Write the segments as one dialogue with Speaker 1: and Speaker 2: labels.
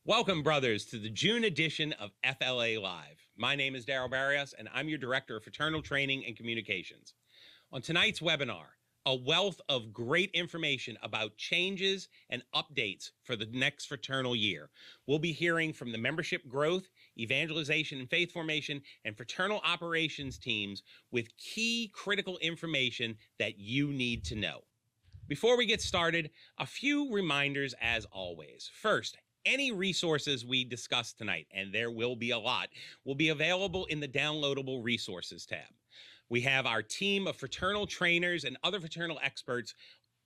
Speaker 1: Welcome, brothers, to the June edition of FLA Live. My name is Daryl Barrios, and I'm your Director of Fraternal Training and Communications. On tonight's webinar, a wealth of great information about changes and updates for the next fraternal year. We'll be hearing from the membership growth, evangelization and faith formation, and fraternal operations teams with key critical information that you need to know. Before we get started, a few reminders as always. First, any resources we discuss tonight, and there will be a lot, will be available in the downloadable resources tab. We have our team of fraternal trainers and other fraternal experts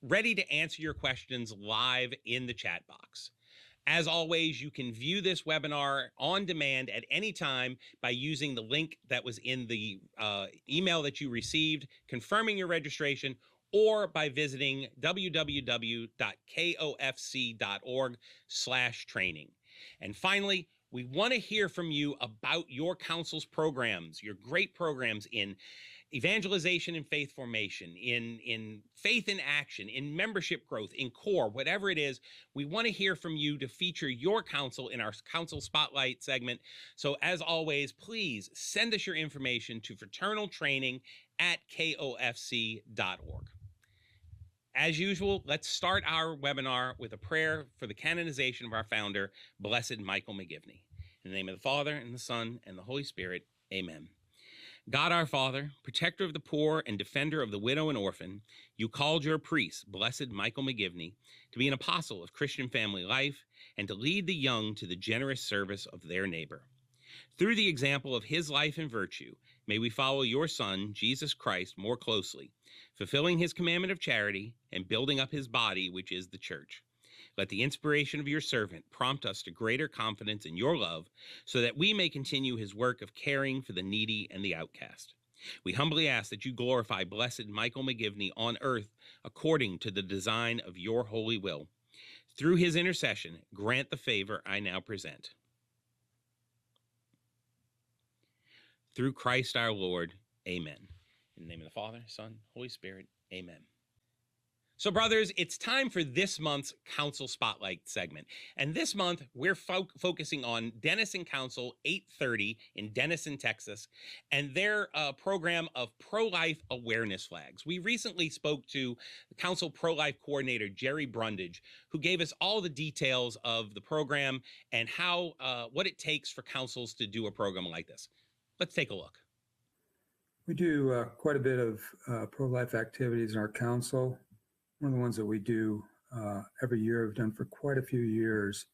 Speaker 1: ready to answer your questions live in the chat box. As always, you can view this webinar on demand at any time by using the link that was in the email that you received, confirming your registration, or by visiting www.kofc.org/training. And finally, we want to hear from you about your council's programs, your great programs in evangelization and faith formation, in faith in action, in membership growth, in core, whatever it is. We want to hear from you to feature your council in our council spotlight segment. So as always, please send us your information to fraternaltraining@kofc.org. As usual, let's start our webinar with a prayer for the canonization of our founder, Blessed Michael McGivney. In the name of the Father, and the Son, and the Holy Spirit, amen. God our Father, protector of the poor and defender of the widow and orphan, you called your priest, Blessed Michael McGivney, to be an apostle of Christian family life and to lead the young to the generous service of their neighbor. Through the example of his life and virtue, may we follow your Son, Jesus Christ, more closely, fulfilling his commandment of charity and building up his body, which is the church. Let the inspiration of your servant prompt us to greater confidence in your love, so that we may continue his work of caring for the needy and the outcast. We humbly ask that you glorify Blessed Michael McGivney on earth according to the design of your holy will. Through his intercession, grant the favor I now present. Through Christ our Lord, amen. In the name of the Father, Son, Holy Spirit, amen. So, brothers, it's time for this month's Council Spotlight segment. And this month, we're focusing on Denison Council 830 in Denison, Texas, and their program of pro-life awareness flags. We recently spoke to the Council pro-life coordinator, Jerry Brundage, who gave us all the details of the program and how what it takes for councils to do a program like this. Let's take a look.
Speaker 2: We do quite a bit of pro-life activities in our council. One of the ones that we do every year, we've done for quite a few years,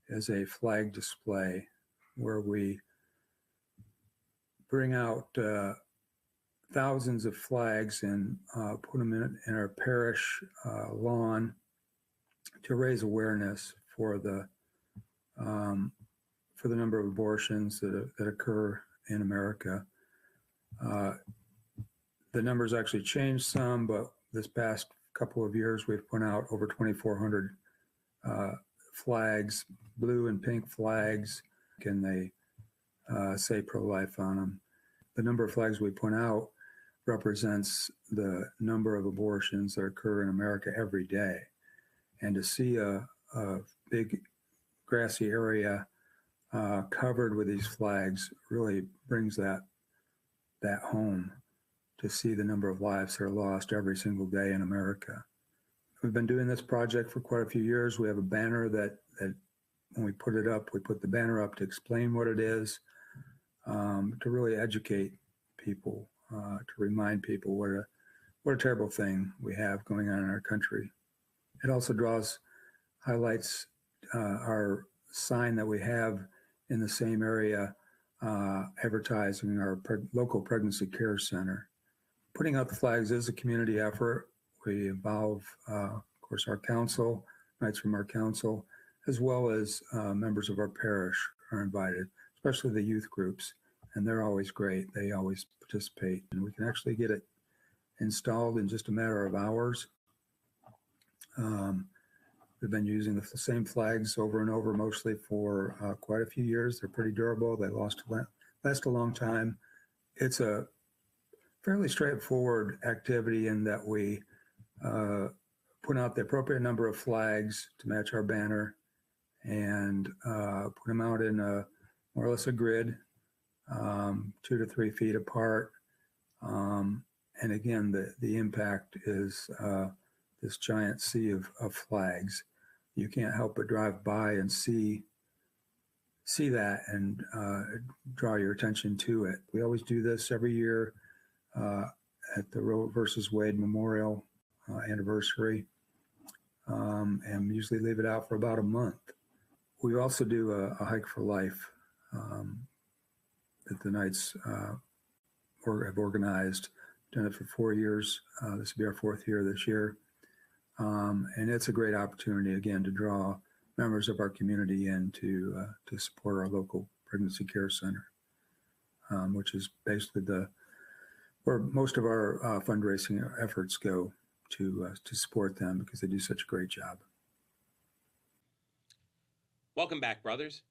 Speaker 2: is a flag display where we bring out thousands of flags and put them in our parish lawn to raise awareness for the number of abortions that occur in America. The numbers actually changed some, but this past couple of years, we've put out over 2,400 flags, blue and pink flags, and they say pro-life on them. The number of flags we put out represents the number of abortions that occur in America every day. And to see a big grassy area covered with these flags really brings that home, to see the number of lives that are lost every single day in America. We've been doing this project for quite a few years. We have a banner that when we put it up, we put the banner up to explain what it is, to really educate people, to remind people what a terrible thing we have going on in our country. It also highlights our sign that we have in the same area, advertising our local pregnancy care center. Putting out the flags is a community effort. We involve, of course, our council, knights from our council, as well as members of our parish are invited, especially the youth groups, and they're always great. They always participate, and we can actually get it installed in just a matter of hours. We've been using the same flags over and over, mostly for quite a few years. They're pretty durable. They last a long time. It's a fairly straightforward activity in that we put out the appropriate number of flags to match our banner, and put them out in a more or less a grid, 2 to 3 feet apart. And again, the impact is this giant sea of flags. You can't help but drive by and see that and draw your attention to it. We always do this every year at the Roe versus Wade Memorial anniversary, and usually leave it out for about a month. We also do a hike for life that the Knights have organized. Done it for 4 years. This will be our 4th year this year. And it's a great opportunity, again, to draw members of our community in to support our local pregnancy care center, which is basically where most of our fundraising efforts go to support them, because they do such a great job.
Speaker 1: Welcome back, brothers.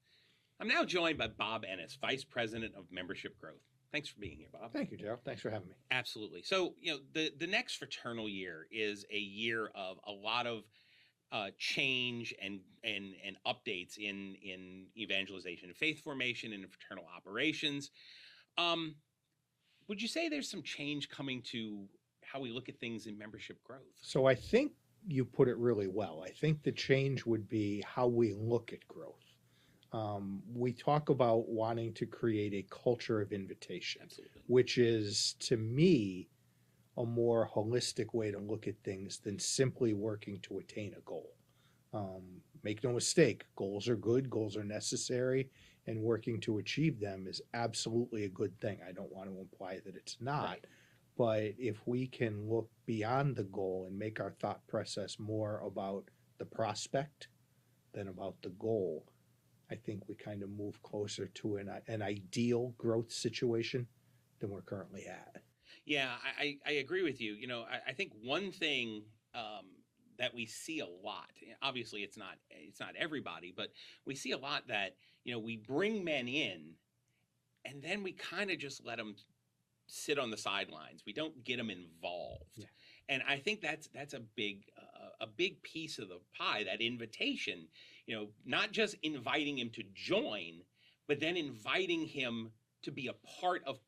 Speaker 1: I'm now joined by Bob Ennis, Vice President of Membership Growth. Thanks for being here, Bob.
Speaker 3: Thank you, Daryl. Thanks for having me.
Speaker 1: Absolutely. So, the next Fraternal Year is a year of a lot of change and updates in evangelization and faith formation and fraternal operations. Would you say there's some change coming to how we look at things in membership growth?
Speaker 3: So I think you put it really well. I think the change would be how we look at growth. We talk about wanting to create a culture of invitation,
Speaker 1: Absolutely.
Speaker 3: which is, to me, a more holistic way to look at things than simply working to attain a goal. Make no mistake, goals are good, goals are necessary, and working to achieve them is absolutely a good thing. I don't want to imply that it's not.
Speaker 1: Right.
Speaker 3: But if we can look beyond the goal and make our thought process more about the prospect than about the goal, I think we kind of move closer to an ideal growth situation than we're currently at.
Speaker 1: Yeah, I agree with you. I think one thing that we see a lot, obviously it's not everybody, but we see a lot that, we bring men in and then we kind of just let them sit on the sidelines. We don't get them involved.
Speaker 3: Yeah.
Speaker 1: And I think that's a big piece of the pie, that invitation, not just inviting him to join, but then inviting him to be a part of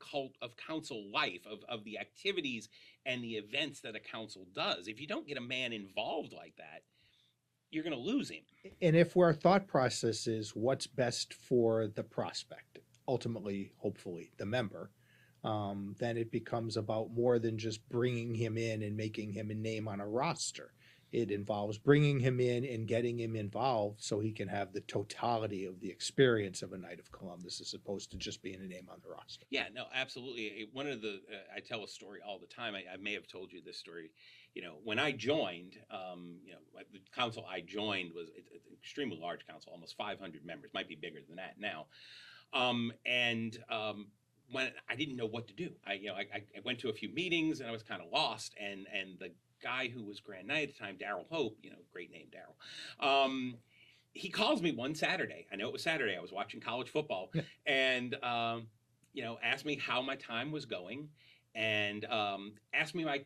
Speaker 1: council life, of the activities and the events that a council does. If you don't get a man involved like that, you're going to lose him.
Speaker 3: And if our thought process is what's best for the prospect, ultimately, hopefully, the member, then it becomes about more than just bringing him in and making him a name on a roster. It involves bringing him in and getting him involved so he can have the totality of the experience of a Knight of Columbus, as opposed to just being a name on the roster.
Speaker 1: Yeah, no, absolutely. One of the, I tell a story all the time. I may have told you this story. When I joined, the council I joined was an extremely large council, almost 500 members, might be bigger than that now. When I didn't know what to do, I went to a few meetings and I was kind of lost. And the guy who was Grand Knight at the time, Daryl Hope, great name, Daryl. He calls me one Saturday. I know it was Saturday. I was watching college football,
Speaker 3: Yeah.
Speaker 1: and asked me how my time was going, and asked me my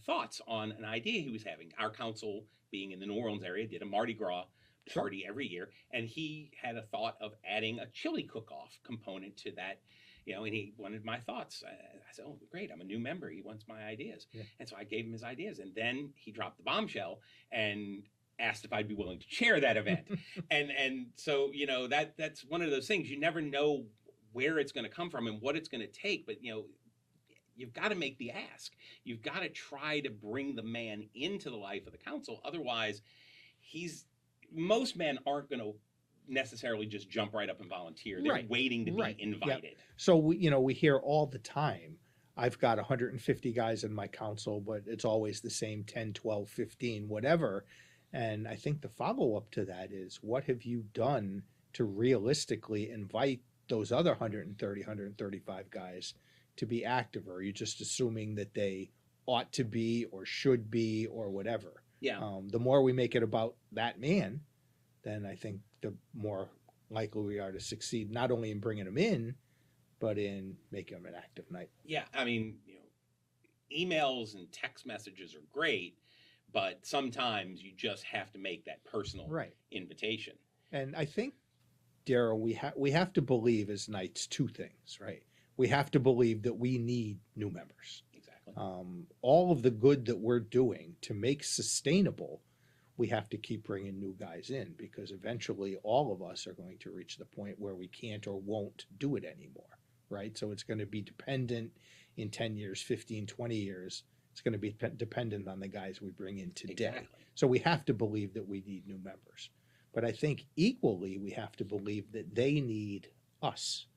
Speaker 1: thoughts on an idea he was having. Our council, being in the New Orleans area, did a Mardi Gras party every year, and he had a thought of adding a chili cook-off component to that. And he wanted my thoughts. I said, "Oh, great! I'm a new member. He wants my ideas."
Speaker 3: Yeah.
Speaker 1: And so I gave him his ideas, and then he dropped the bombshell and asked if I'd be willing to chair that event. and so that's one of those things. You never know where it's going to come from and what it's going to take, but you've got to make the ask. You've got to try to bring the man into the life of the council. Otherwise, most men aren't going to necessarily just jump right up and volunteer. They're waiting to be invited.
Speaker 3: Yep. So we hear all the time, I've got 150 guys in my council, but it's always the same 10, 12, 15, whatever. And I think the follow-up to that is, what have you done to realistically invite those other 130, 135 guys to be active? Or are you just assuming that they ought to be or should be or whatever?
Speaker 1: Yeah.
Speaker 3: The more we make it about that man, then I think the more likely we are to succeed, not only in bringing him in, but in making him an active Knight.
Speaker 1: Yeah, I mean, emails and text messages are great, but sometimes you just have to make that personal
Speaker 3: Right.
Speaker 1: invitation.
Speaker 3: And I think, Daryl, we have to believe as Knights two things, right? We have to believe that we need new members.
Speaker 1: Exactly.
Speaker 3: All of the good that we're doing to make sustainable, we have to keep bringing new guys in, because eventually all of us are going to reach the point where we can't or won't do it anymore, right? So it's going to be dependent in 10 years, 15, 20 years. It's going to be dependent on the guys we bring in today.
Speaker 1: Exactly.
Speaker 3: So we have to believe that we need new members. But I think equally we have to believe that they need us,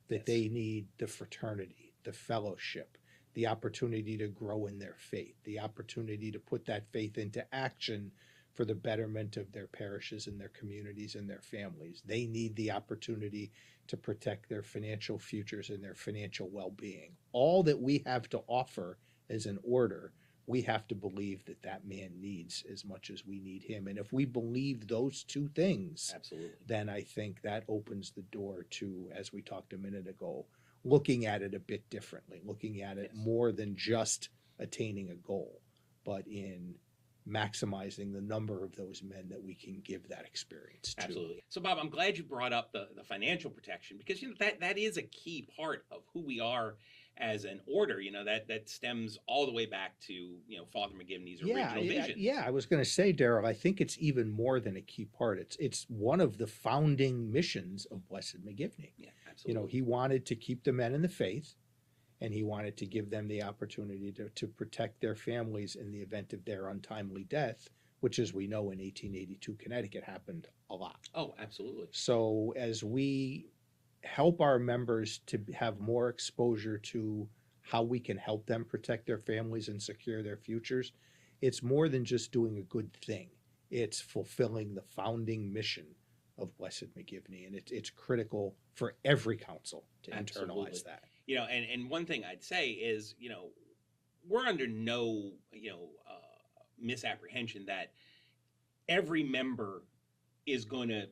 Speaker 3: that
Speaker 1: Yes.
Speaker 3: they need the fraternity, the fellowship, the opportunity to grow in their faith, the opportunity to put that faith into action for the betterment of their parishes and their communities and their families. They need the opportunity to protect their financial futures and their financial well-being. All that we have to offer as an order, we have to believe that that man needs as much as we need him. And if we believe those two things,
Speaker 1: Absolutely.
Speaker 3: then I think that opens the door to, as we talked a minute ago, looking at it a bit differently, looking at it
Speaker 1: Yes.
Speaker 3: more than just attaining a goal, but in maximizing the number of those men that we can give that experience to.
Speaker 1: Absolutely. So, Bob, I'm glad you brought up the financial protection, because that is a key part of who we are as an order. That stems all the way back to Father McGivney's original vision.
Speaker 3: Yeah, I was going to say, Daryl, I think it's even more than a key part. It's one of the founding missions of Blessed McGivney.
Speaker 1: Yeah, absolutely.
Speaker 3: He wanted to keep the men in the faith, and he wanted to give them the opportunity to protect their families in the event of their untimely death, which, as we know, in 1882 Connecticut happened a lot.
Speaker 1: Oh, absolutely.
Speaker 3: So as we help our members to have more exposure to how we can help them protect their families and secure their futures, it's more than just doing a good thing. It's fulfilling the founding mission of Blessed McGivney, and it's critical for every council to
Speaker 1: Absolutely.
Speaker 3: internalize that.
Speaker 1: And one thing I'd say is, we're under no, misapprehension that every member is going to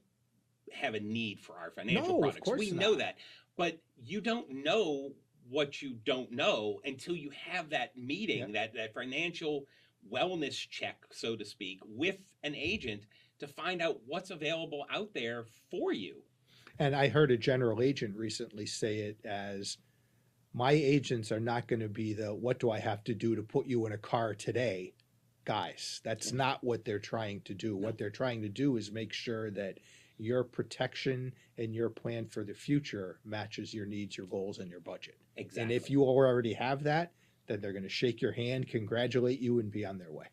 Speaker 1: have a need for our financial
Speaker 3: No, of
Speaker 1: products.
Speaker 3: course
Speaker 1: We
Speaker 3: not.
Speaker 1: know that, but you don't know what you don't know until you have that meeting, that financial wellness check, so to speak, with an agent to find out what's available out there for you.
Speaker 3: And I heard a general agent recently say it as, my agents are not going to be the, what do I have to do to put you in a car today, guys. That's not what they're trying to do. What they're trying to do is make sure that your protection and your plan for the future matches your needs, your goals, and your budget.
Speaker 1: Exactly.
Speaker 3: And if you already have that, then they're going to shake your hand, congratulate you, and be on their way.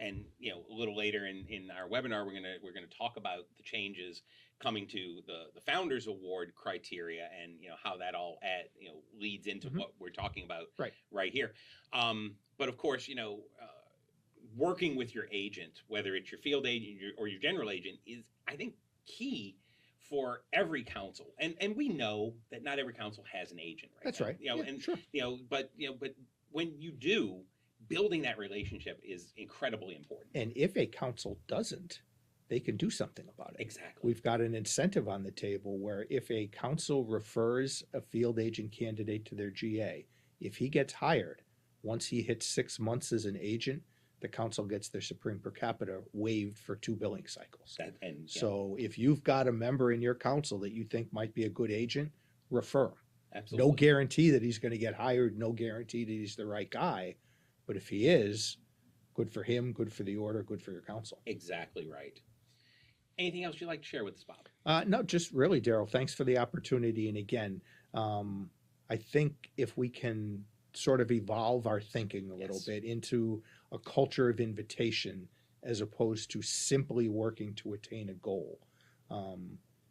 Speaker 1: And a little later in our webinar, we're gonna talk about the changes coming to the Founders Award criteria, and how that all leads into what we're talking about right here. But of course, working with your agent, whether it's your field agent or your general agent, is, I think, key for every council. And we know that not every council has an agent right
Speaker 3: That's
Speaker 1: now.
Speaker 3: right. Sure.
Speaker 1: But when you do, building that relationship is incredibly important.
Speaker 3: And if a council doesn't, they can do something about it.
Speaker 1: Exactly.
Speaker 3: We've got an incentive on the table where if a council refers a field agent candidate to their GA, if he gets hired, once he hits 6 months as an agent, the council gets their Supreme per capita waived for 2 billing cycles. So if you've got a member in your council that you think might be a good agent, refer him.
Speaker 1: Absolutely.
Speaker 3: No guarantee that he's going to get hired, no guarantee that he's the right guy. But if he is, good for him, good for the order, good for your council.
Speaker 1: Exactly right. Anything else you'd like to share with us, Bob?
Speaker 3: No, just really, Daryl, thanks for the opportunity. And again, I think if we can sort of evolve our thinking a little bit into a culture of invitation as opposed to simply working to attain a goal.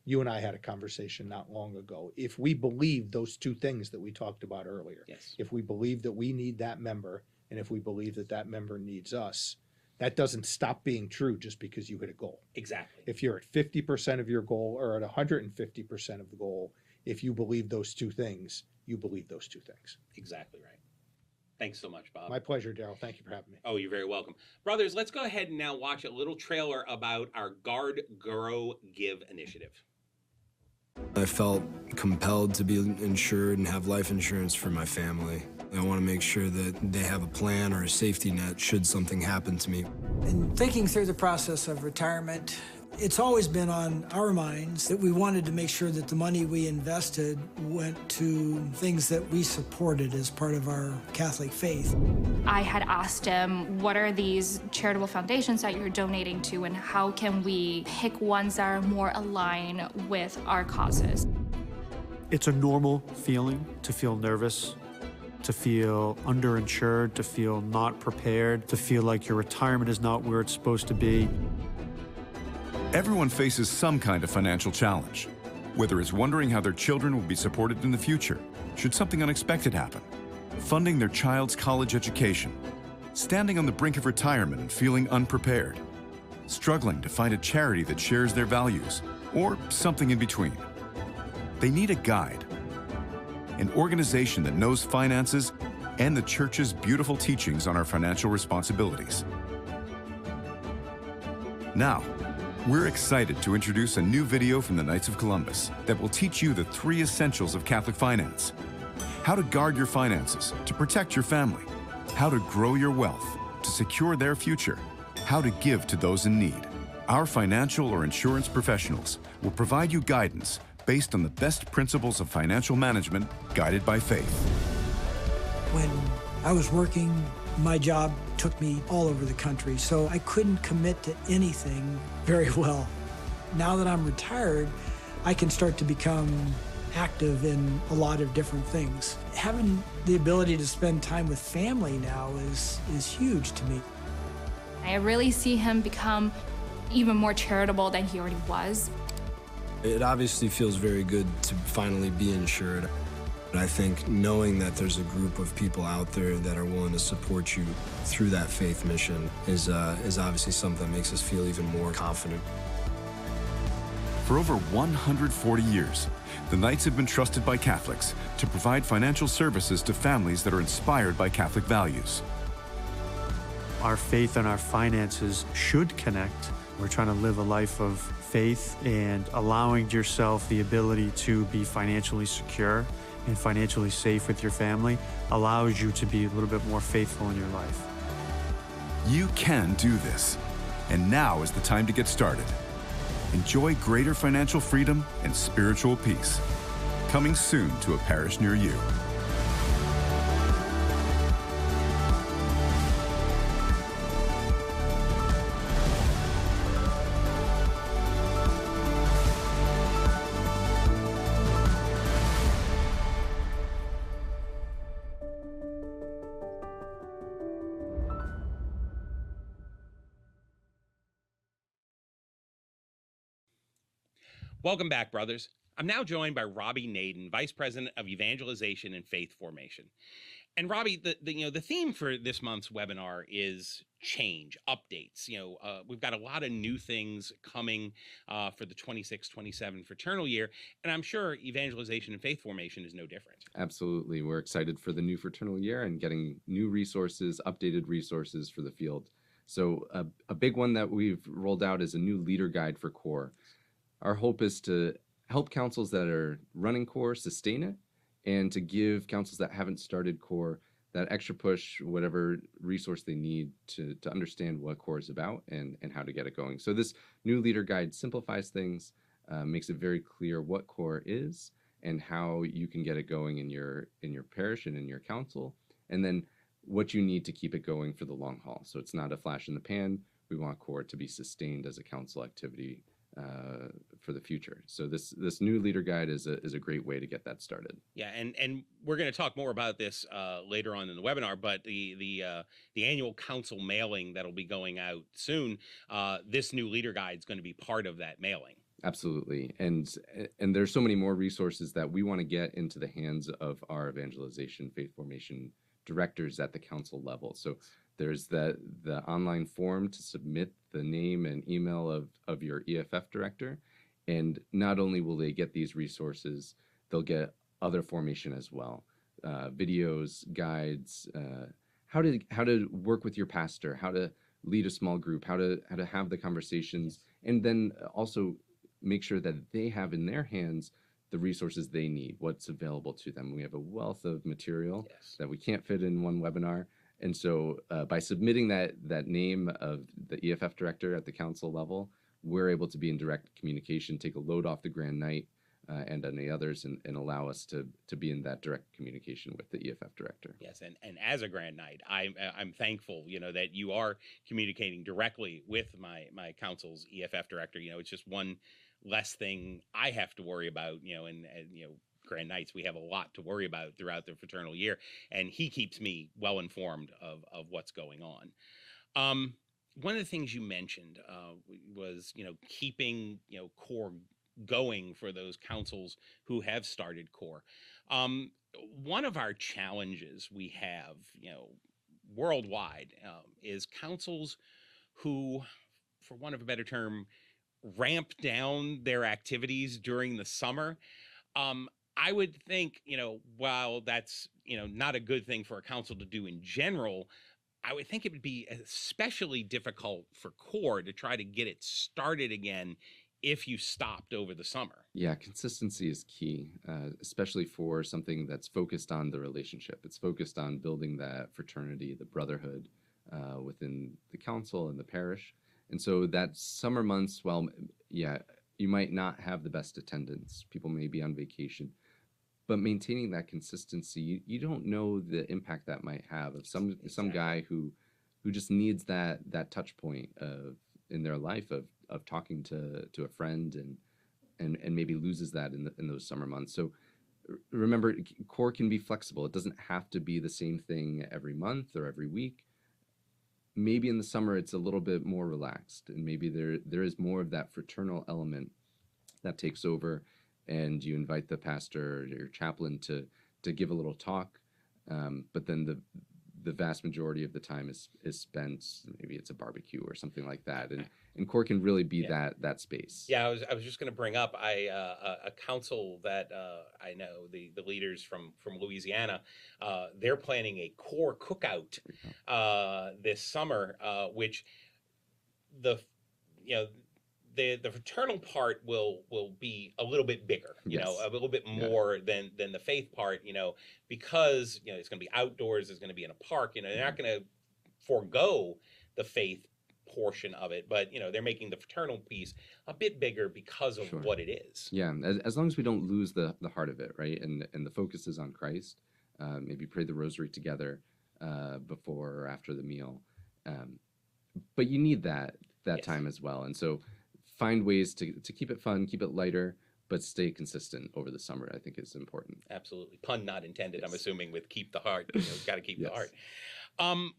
Speaker 3: You and I had a conversation not long ago. If we believe those two things that we talked about earlier, if we believe that we need that member, and if we believe that that member needs us, that doesn't stop being true just because you hit a goal.
Speaker 1: Exactly.
Speaker 3: If you're at 50% of your goal or at 150% of the goal, if you believe those two things, you believe those two things.
Speaker 1: Exactly right. Thanks so much, Bob.
Speaker 3: My pleasure, Daryl. Thank you for having me.
Speaker 1: Oh, you're very welcome. Brothers, let's go ahead and now watch a little trailer about our Guard, Grow, Give initiative.
Speaker 4: I felt compelled to be insured and have life insurance for my family. I want to make sure that they have a plan or a safety net should something happen to me.
Speaker 5: In thinking through the process of retirement, it's always been on our minds that we wanted to make sure that the money we invested went to things that we supported as part of our Catholic faith.
Speaker 6: I had asked him, what are these charitable foundations that you're donating to, and how can we pick ones that are more aligned with our causes?
Speaker 7: It's a normal feeling to feel nervous, to feel underinsured, to feel not prepared, to feel like your retirement is not where it's supposed to be.
Speaker 8: Everyone faces some kind of financial challenge, whether it's wondering how their children will be supported in the future, should something unexpected happen, funding their child's college education, standing on the brink of retirement and feeling unprepared, struggling to find a charity that shares their values, or something in between. They need a guide, an organization that knows finances and the Church's beautiful teachings on our financial responsibilities. Now, we're excited to introduce a new video from the Knights of Columbus that will teach you the 3 essentials of Catholic finance: how to guard your finances, to protect your family, how to grow your wealth, to secure their future, how to give to those in need. Our financial or insurance professionals will provide you guidance based on the best principles of financial management, guided by faith.
Speaker 5: When I was working, my job took me all over the country, so I couldn't commit to anything very well. Now that I'm retired, I can start to become active in a lot of different things. Having the ability to spend time with family now is huge to me.
Speaker 6: I really see him become even more charitable than he already was.
Speaker 4: It obviously feels very good to finally be insured. I think knowing that there's a group of people out there that are willing to support you through that faith mission is obviously something that makes us feel even more confident.
Speaker 8: For over 140 years, the Knights have been trusted by Catholics to provide financial services to families that are inspired by Catholic values.
Speaker 7: Our faith and our finances should connect. We're trying to live a life of faith, and allowing yourself the ability to be financially secure and financially safe with your family allows you to be a little bit more faithful in your life.
Speaker 8: You can do this, and now is the time to get started. Enjoy greater financial freedom and spiritual peace. Coming soon to a parish near you.
Speaker 1: Welcome back, brothers. I'm now joined by Robbie Naden, Vice President of Evangelization and Faith Formation. And Robbie, the theme for this month's webinar is change, updates. We've got a lot of new things coming for the 26-27 Fraternal Year, and I'm sure Evangelization and Faith Formation is no different.
Speaker 9: Absolutely. We're excited for the new Fraternal Year and getting new resources, updated resources for the field. So a big one that we've rolled out is a new leader guide for CORE. Our hope is to help councils that are running CORE sustain it, and to give councils that haven't started CORE that extra push, whatever resource they need to understand what CORE is about and how to get it going. So this new leader guide simplifies things, makes it very clear what CORE is and how you can get it going in your parish and in your council, and then what you need to keep it going for the long haul. So it's not a flash in the pan. We want CORE to be sustained as a council activity for the future. So this new leader guide is a great way to get that started.
Speaker 1: Yeah, and we're going to talk more about this later on in the webinar, but the annual council mailing that'll be going out soon, this new leader guide is going to be part of that mailing.
Speaker 9: Absolutely. And there's so many more resources that we want to get into the hands of our evangelization faith formation directors at the council level. So there's the online form to submit the name and email of your EFF director. And not only will they get these resources, they'll get other formation as well. Videos, guides, how to work with your pastor, how to lead a small group, how to have the conversations, and then also make sure that they have in their hands the resources they need, what's available to them. We have a wealth of material
Speaker 1: Yes.
Speaker 9: that we can't fit in one webinar. And so by submitting that name of the EFF director at the council level, we're able to be in direct communication, take a load off the Grand Knight and any others, and allow us to be in that direct communication with the EFF director.
Speaker 1: Yes, and as a Grand Knight, I'm thankful, that you are communicating directly with my council's EFF director. It's just one less thing I have to worry about. And Grand Knights, we have a lot to worry about throughout the fraternal year, and he keeps me well informed of what's going on. One of the things you mentioned was keeping core going for those councils who have started core. One of our challenges we have, worldwide, is councils who, for want of a better term, ramp down their activities during the summer. I would think, while that's, not a good thing for a council to do in general, I would think it would be especially difficult for core to try to get it started again if you stopped over the summer.
Speaker 9: Yeah, consistency is key, especially for something that's focused on the relationship. It's focused on building that fraternity, the brotherhood within the council and the parish. And so that summer months, well, yeah, you might not have the best attendance. People may be on vacation. But maintaining that consistency, you don't know the impact that might have of some guy who just needs that touch point in their life of talking to a friend and maybe loses that in those summer months. So remember, core can be flexible. It doesn't have to be the same thing every month or every week. Maybe in the summer it's a little bit more relaxed, and maybe there is more of that fraternal element that takes over, and you invite the pastor or your chaplain to give a little talk, but then the vast majority of the time is spent, maybe it's a barbecue or something like that, and core can really be that space.
Speaker 1: Yeah, I was just going to bring up a council that I know, the leaders from Louisiana. They're planning a core cookout this summer, which the fraternal part will be a little bit bigger, a little bit more than the faith part, because it's going to be outdoors, it's going to be in a park. They're not going to forego the faith portion of it, but they're making the fraternal piece a bit bigger because of what it is.
Speaker 9: Yeah, as long as we don't lose the heart of it, right? And the focus is on Christ. Maybe pray the rosary together before or after the meal, but you need that time as well. And so find ways to keep it fun, keep it lighter, but stay consistent over the summer, I think, is important.
Speaker 1: Absolutely. Pun not intended, I'm assuming, with keep the heart. Got to keep the heart.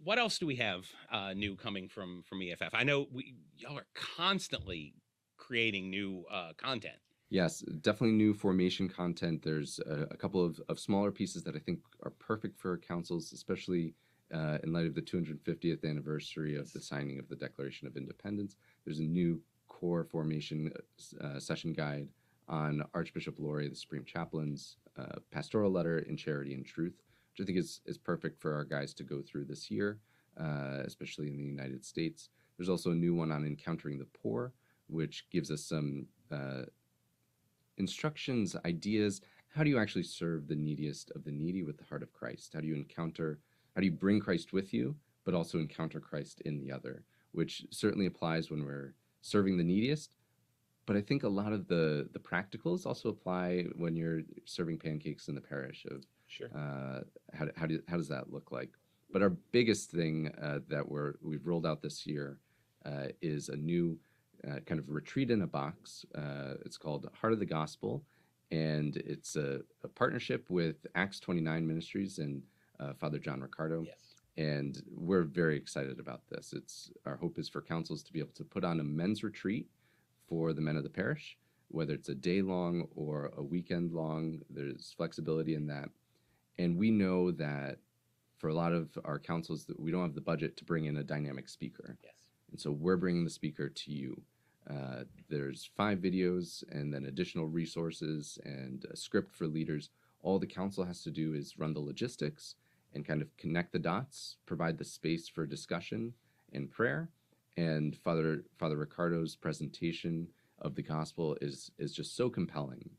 Speaker 1: What else do we have new coming from EFF? I know y'all are constantly creating new content.
Speaker 9: Yes, definitely new formation content. There's a couple of smaller pieces that I think are perfect for councils, especially in light of the 250th anniversary of the signing of the Declaration of Independence. There's a new core formation session guide on Archbishop Laurie, the Supreme Chaplain's pastoral letter in Charity and Truth, which I think is perfect for our guys to go through this year, especially in the United States. There's also a new one on encountering the poor, which gives us some instructions, ideas. How do you actually serve the neediest of the needy with the heart of Christ? How do you bring Christ with you, but also encounter Christ in the other, which certainly applies when we're serving the neediest. But I think a lot of the practicals also apply when you're serving pancakes in the parish of how does that look like? But our biggest thing that we've rolled out this year is a new kind of retreat in a box. It's called Heart of the Gospel, and it's a partnership with Acts 29 Ministries and Father John Ricardo.
Speaker 1: Yes.
Speaker 9: And we're very excited about this. Our hope is for councils to be able to put on a men's retreat for the men of the parish, whether it's a day long or a weekend long. There's flexibility in that. And we know that for a lot of our councils that we don't have the budget to bring in a dynamic speaker.
Speaker 1: Yes.
Speaker 9: And so we're bringing the speaker to you. There's 5 videos and then additional resources and a script for leaders. All the council has to do is run the logistics and kind of connect the dots, provide the space for discussion and prayer. And Father Ricardo's presentation of the gospel is just so compelling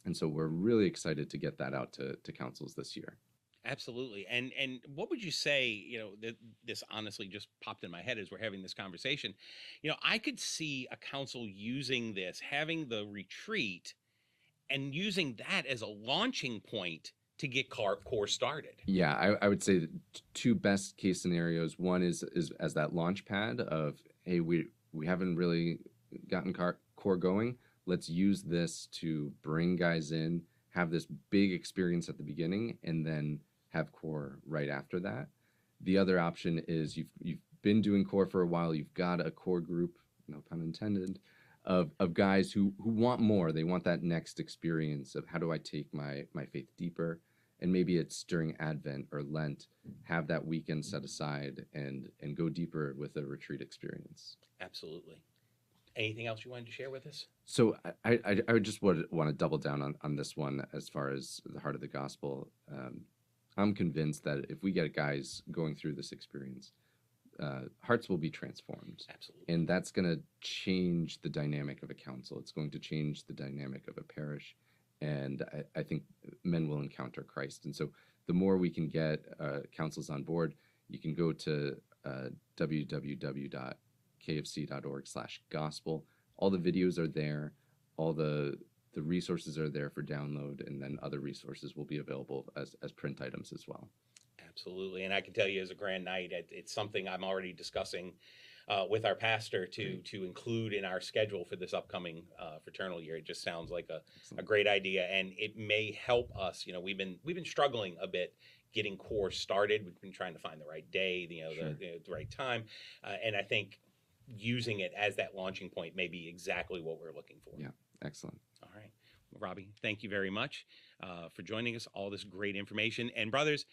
Speaker 9: And so we're really excited to get that out to councils this year.
Speaker 1: Absolutely. And what would you say, this honestly just popped in my head as we're having this conversation. I could see a council using this, having the retreat and using that as a launching point to get core started.
Speaker 9: Yeah, I would say the two best case scenarios. One is as that launch pad of, hey, we haven't really gotten core going. Let's use this to bring guys in, have this big experience at the beginning, and then have core right after that. The other option is you've been doing core for a while. You've got a core group, no pun intended, of guys who want more. They want that next experience of how do I take my faith deeper? And maybe it's during Advent or Lent, have that weekend set aside and go deeper with a retreat experience.
Speaker 1: Absolutely. Anything else you wanted to share with us?
Speaker 9: So I just want to double down on this one as far as the heart of the gospel. I'm convinced that if we get guys going through this experience, hearts will be transformed.
Speaker 1: Absolutely.
Speaker 9: And that's going to change the dynamic of a council. It's going to change the dynamic of a parish. And I think men will encounter Christ. And so the more we can get councils on board, you can go to www.kfc.org/gospel. All the videos are there. All the resources are there for download, and then other resources will be available as print items as well.
Speaker 1: Absolutely. And I can tell you as a grand night, it's something I'm already discussing with our pastor to include in our schedule for this upcoming fraternal year. It just sounds like a great idea, and it may help us. We've been struggling a bit getting core started. We've been trying to find the right day, the right time, and I think using it as that launching point may be exactly what we're looking for.
Speaker 9: Yeah, excellent.
Speaker 1: All right. Robbie, thank you very much for joining us, all this great information. And brothers,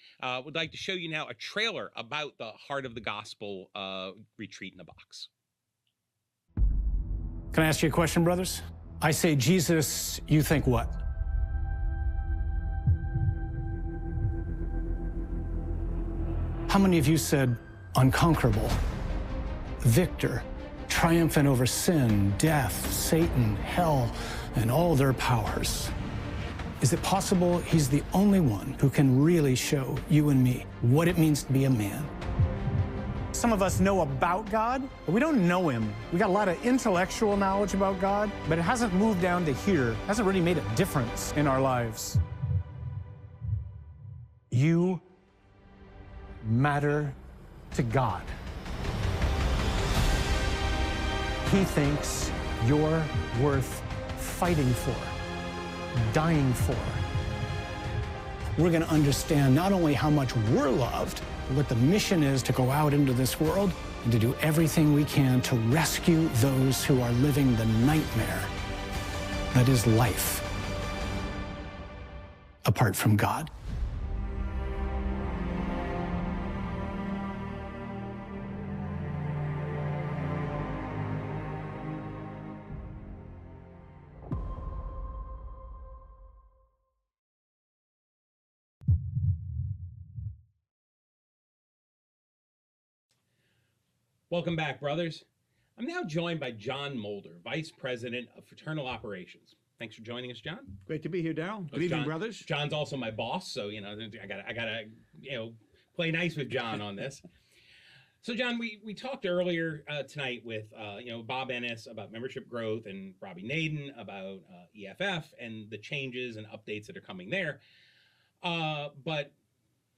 Speaker 1: would like to show you now a trailer about the Heart of the Gospel Retreat in a Box.
Speaker 10: Can I ask you a question, brothers? I say Jesus, you think what? How many of you said unconquerable, victor, triumphant over sin, death, Satan, hell, and all their powers? Is it possible he's the only one who can really show you and me what it means to be a man?
Speaker 11: Some of us know about God, but we don't know him. We got a lot of intellectual knowledge about God, but it hasn't moved down to here. It hasn't really made a difference in our lives. You matter to God. He thinks you're worth fighting for, dying for.
Speaker 10: We're going to understand not only how much we're loved, but what the mission is to go out into this world and to do everything we can to rescue those who are living the nightmare that is life apart from God.
Speaker 1: Welcome back, brothers. I'm now joined by John Mulder, Vice President of Fraternal Operations. Thanks for joining us, John.
Speaker 12: Great to be here, Daryl. Good evening, brothers.
Speaker 1: John's also my boss, so I gotta play nice with John on this. So, John, we talked earlier tonight with Bob Ennis about membership growth and Robbie Naden about EFF and the changes and updates that are coming there. But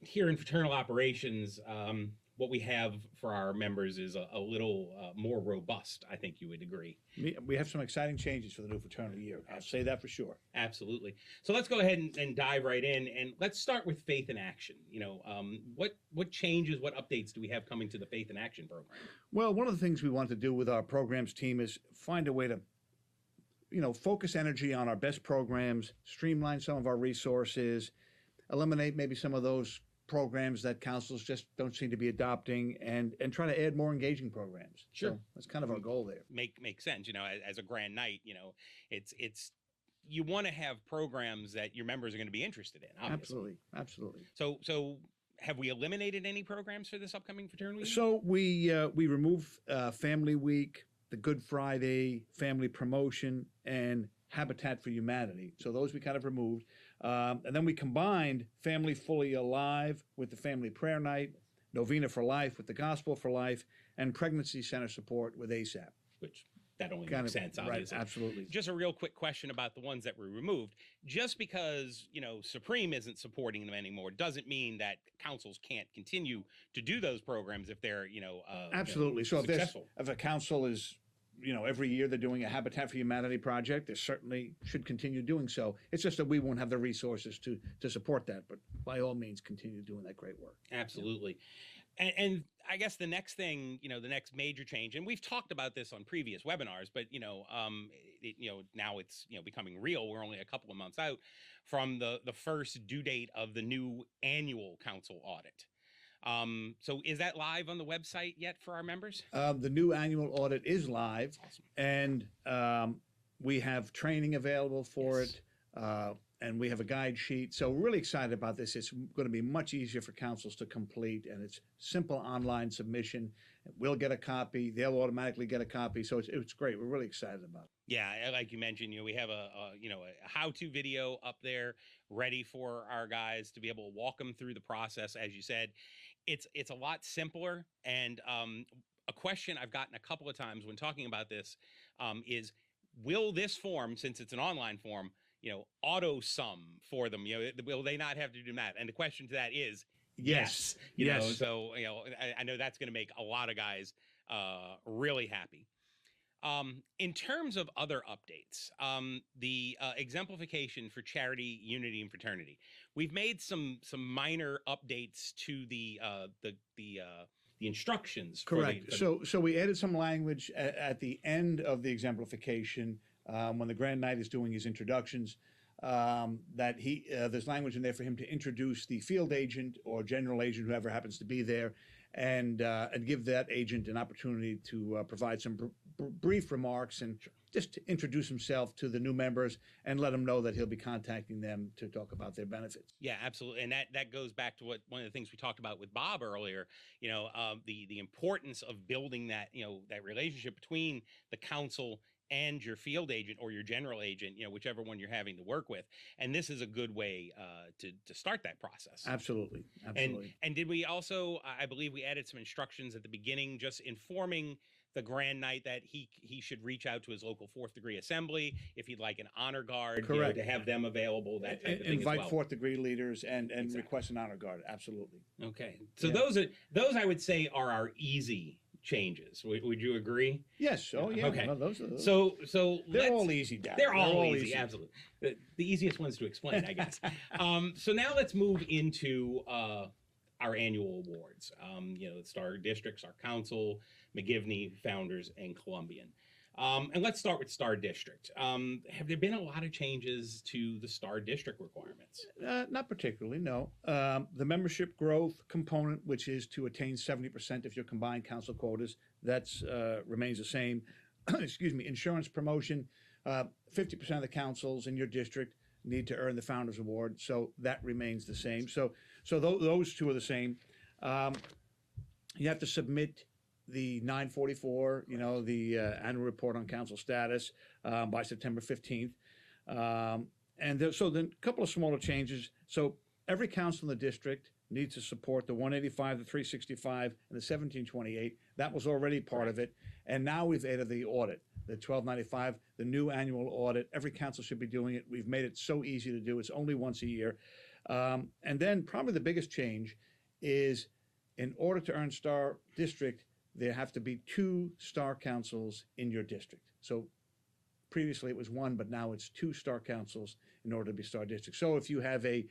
Speaker 1: here in Fraternal Operations, what we have for our members is a little more robust, I think you would agree.
Speaker 12: We have some exciting changes for the new fraternal year. I'll say that for sure.
Speaker 1: Absolutely. So let's go ahead and dive right in, and let's start with Faith in Action. What changes, what updates do we have coming to the Faith in Action program?
Speaker 12: Well, one of the things we want to do with our programs team is find a way to, focus energy on our best programs, streamline some of our resources, eliminate maybe some of those programs that councils just don't seem to be adopting, and try to add more engaging programs.
Speaker 1: Sure.
Speaker 12: So that's kind of our goal there.
Speaker 1: Makes sense. As a grand night, it's you want to have programs that your members are going to be interested in. Obviously.
Speaker 12: Absolutely.
Speaker 1: So have we eliminated any programs for this upcoming fraternal year?
Speaker 12: So we remove Family Week, the Good Friday, Family Promotion, and Habitat for Humanity. So those we kind of removed. And then we combined Family Fully Alive with the Family Prayer Night, Novena for Life with the Gospel for Life, and Pregnancy Center Support with ASAP.
Speaker 1: Which that only
Speaker 12: Kind
Speaker 1: makes
Speaker 12: of-
Speaker 1: sense,
Speaker 12: right,
Speaker 1: obviously.
Speaker 12: absolutely.
Speaker 1: Just a real quick question about the ones that were removed. Just because, Supreme isn't supporting them anymore doesn't mean that councils can't continue to do those programs if they're,
Speaker 12: Absolutely. So
Speaker 1: successful.
Speaker 12: if a council is, every year they're doing a Habitat for Humanity project, they certainly should continue doing so. It's just that we won't have the resources to support that, but by all means, continue doing that great work.
Speaker 1: Absolutely. And I guess the next thing, the next major change, and we've talked about this on previous webinars, but now it's becoming real. We're only a couple of months out from the first due date of the new annual council audit. So is that live on the website yet for our members?
Speaker 12: The new annual audit is live,
Speaker 1: Awesome.
Speaker 12: and we have training available for
Speaker 1: Yes.
Speaker 12: it, and we have a guide sheet. So we're really excited about this. It's going to be much easier for councils to complete, and it's simple online submission. We'll get a copy. They'll automatically get a copy. So it's great. We're really excited about it.
Speaker 1: Yeah, like you mentioned, we have a how-to video up there ready for our guys to be able to walk them through the process. As you said, it's a lot simpler. And a question I've gotten a couple of times when talking about this is, will this form, since it's an online form, auto sum for them? Will they not have to do that? And the question to that is yes.
Speaker 12: Yes.
Speaker 1: So I know that's going to make a lot of guys really happy. In terms of other updates, the exemplification for charity, unity, and fraternity, we've made some minor updates to the instructions.
Speaker 12: Correct. So we added some language at the end of the exemplification when the Grand Knight is doing his introductions. That there's language in there for him to introduce the field agent or general agent, whoever happens to be there, and give that agent an opportunity to provide some brief remarks and just to introduce himself to the new members and let them know that he'll be contacting them to talk about their benefits.
Speaker 1: Yeah, absolutely. And that goes back to one of the things we talked about with Bob earlier, the importance of building that, that relationship between the council and your field agent or your general agent, whichever one you're having to work with. And this is a good way to start that process.
Speaker 12: Absolutely. Absolutely.
Speaker 1: And did we also, I believe we added some instructions at the beginning, just informing the Grand Knight that he should reach out to his local fourth degree assembly if he'd like an honor guard,
Speaker 12: Correct.
Speaker 1: To have them available, that type of thing
Speaker 12: Invite
Speaker 1: as well.
Speaker 12: fourth degree leaders and
Speaker 1: Exactly.
Speaker 12: request an honor guard. Absolutely.
Speaker 1: Okay. So
Speaker 12: Yeah.
Speaker 1: those I would say are our easy changes. Would you agree?
Speaker 12: Yes. Oh, yeah.
Speaker 1: Okay.
Speaker 12: Well, those are
Speaker 1: So
Speaker 12: they're all easy, Dad.
Speaker 1: They're all easy, absolutely. The easiest ones to explain, I guess. So now let's move into our annual awards. The Star Districts, our council, McGivney, Founders, and Columbian. And let's start with Star District. Have there been a lot of changes to the Star District requirements?
Speaker 12: Not particularly, no. The membership growth component, which is to attain 70% of your combined council quotas, that's remains the same. Excuse me. Insurance promotion, 50% of the councils in your district need to earn the Founders Award, so that remains the same. So those two are the same. You have to submit the 944, the annual report on council status by September 15th. So then a couple of smaller changes. So every council in the district needs to support the 185, the 365, and the 1728. That was already part of it. And now we've added the audit, the 1295, the new annual audit. Every council should be doing it. We've made it so easy to do. It's only once a year. And then probably the biggest change is, in order to earn Star District, there have to be 2 Star Councils in your district. So previously it was 1, but now it's 2 Star Councils in order to be Star District. So if you have a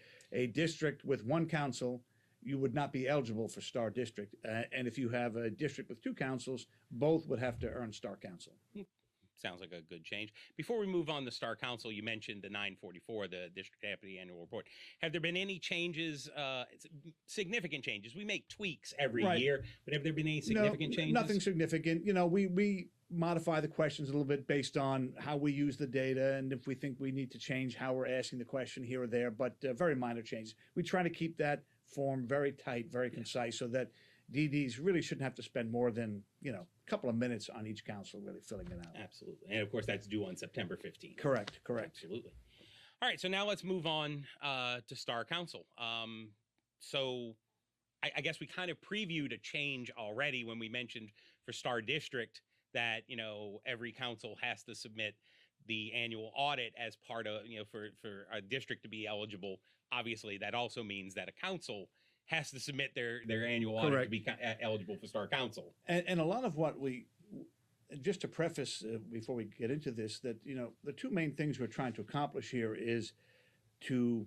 Speaker 12: district with 1 council, you would not be eligible for Star District. And if you have a district with 2 councils, both would have to earn Star Council.
Speaker 1: Sounds like a good change. Before we move on to Star Council, you mentioned the 944, the District Deputy Annual Report. Have there been any changes, significant changes? We make tweaks every year, but have there been any significant changes?
Speaker 12: Nothing significant. We modify the questions a little bit based on how we use the data and if we think we need to change how we're asking the question here or there, but very minor changes. We try to keep that form very tight, very concise, so that DDs really shouldn't have to spend more than, a couple of minutes on each council really filling it out.
Speaker 1: Absolutely. And of course, that's due on September 15th.
Speaker 12: Correct.
Speaker 1: Absolutely. All right. So now let's move on to Star Council. So I guess we kind of previewed a change already when we mentioned for Star District that, every council has to submit the annual audit as part of, for a district to be eligible. Obviously, that also means that a council has to submit their annual audit to be eligible for Star Council.
Speaker 12: And a lot of what just to preface before we get into this, that, the two main things we're trying to accomplish here is to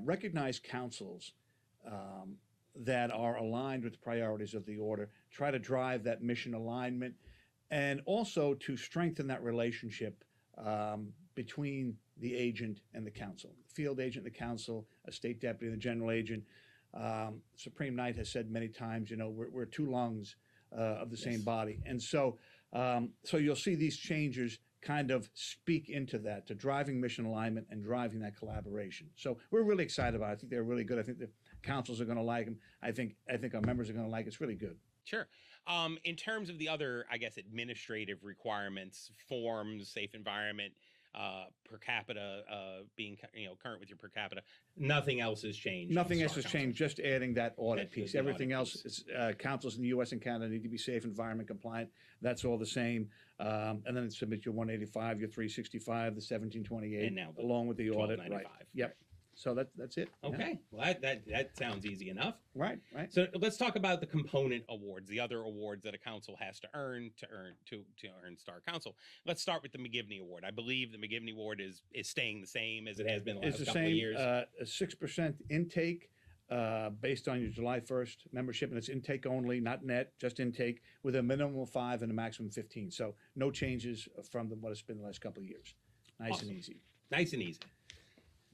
Speaker 12: recognize councils that are aligned with the priorities of the order, try to drive that mission alignment, and also to strengthen that relationship between the agent and the council, the field agent, the council, a state deputy, and the general agent. Supreme Knight has said many times, we're two lungs of the same body. And so you'll see these changes kind of speak into that, to driving mission alignment and driving that collaboration. So we're really excited about it. I think they're really good. I think the councils are going to like them. I think our members are going to like it. It's really good.
Speaker 1: Sure. In terms of the other, I guess, administrative requirements, forms, safe environment, per capita, being current with your per capita, nothing else has changed.
Speaker 12: Nothing else has changed. Just adding that audit piece. Everything else
Speaker 1: piece.
Speaker 12: is councils in the U.S. and Canada need to be safe environment compliant. That's all the same. And then submit your 185, your 365, the 1728,
Speaker 1: and now
Speaker 12: along with the audit. Right.
Speaker 1: 1295.
Speaker 12: Yep. So that's it.
Speaker 1: Okay. Yeah. Well, that sounds easy enough.
Speaker 12: Right.
Speaker 1: So let's talk about the component awards, the other awards that a council has to earn to earn Star Council. Let's start with the McGivney Award. I believe the McGivney Award is staying the same as it has been the last couple of years.
Speaker 12: A 6% intake based on your July 1st membership, and it's intake only, not net, just intake, with a minimum of 5 and a maximum of 15. So no changes from what it's been the last couple of years. Nice
Speaker 1: Awesome.
Speaker 12: and easy.
Speaker 1: Nice and easy.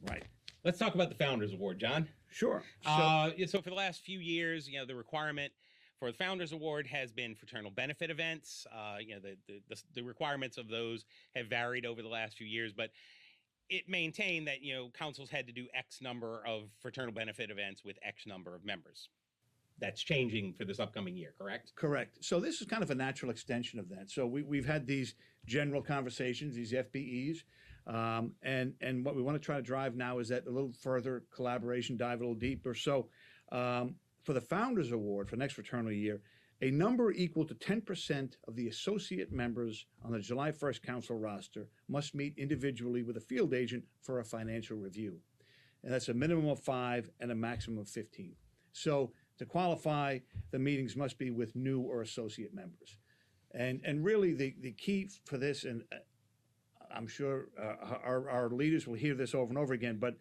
Speaker 12: Right.
Speaker 1: Let's talk about the Founders Award, John.
Speaker 12: Sure.
Speaker 1: So for the last few years, the requirement for the Founders Award has been fraternal benefit events. The requirements of those have varied over the last few years, but it maintained that, councils had to do X number of fraternal benefit events with X number of members. That's changing for this upcoming year, correct?
Speaker 12: Correct. So this is kind of a natural extension of that. So we've had these general conversations, these FBEs, and what we want to try to drive now is that a little further collaboration, dive a little deeper. So for the Founders Award for next Fraternal Year, a number equal to 10% of the associate members on the July 1st council roster must meet individually with a field agent for a financial review. And that's a minimum of 5 and a maximum of 15. So to qualify, the meetings must be with new or associate members. And really the key for this, and I'm sure our leaders will hear this over and over again, but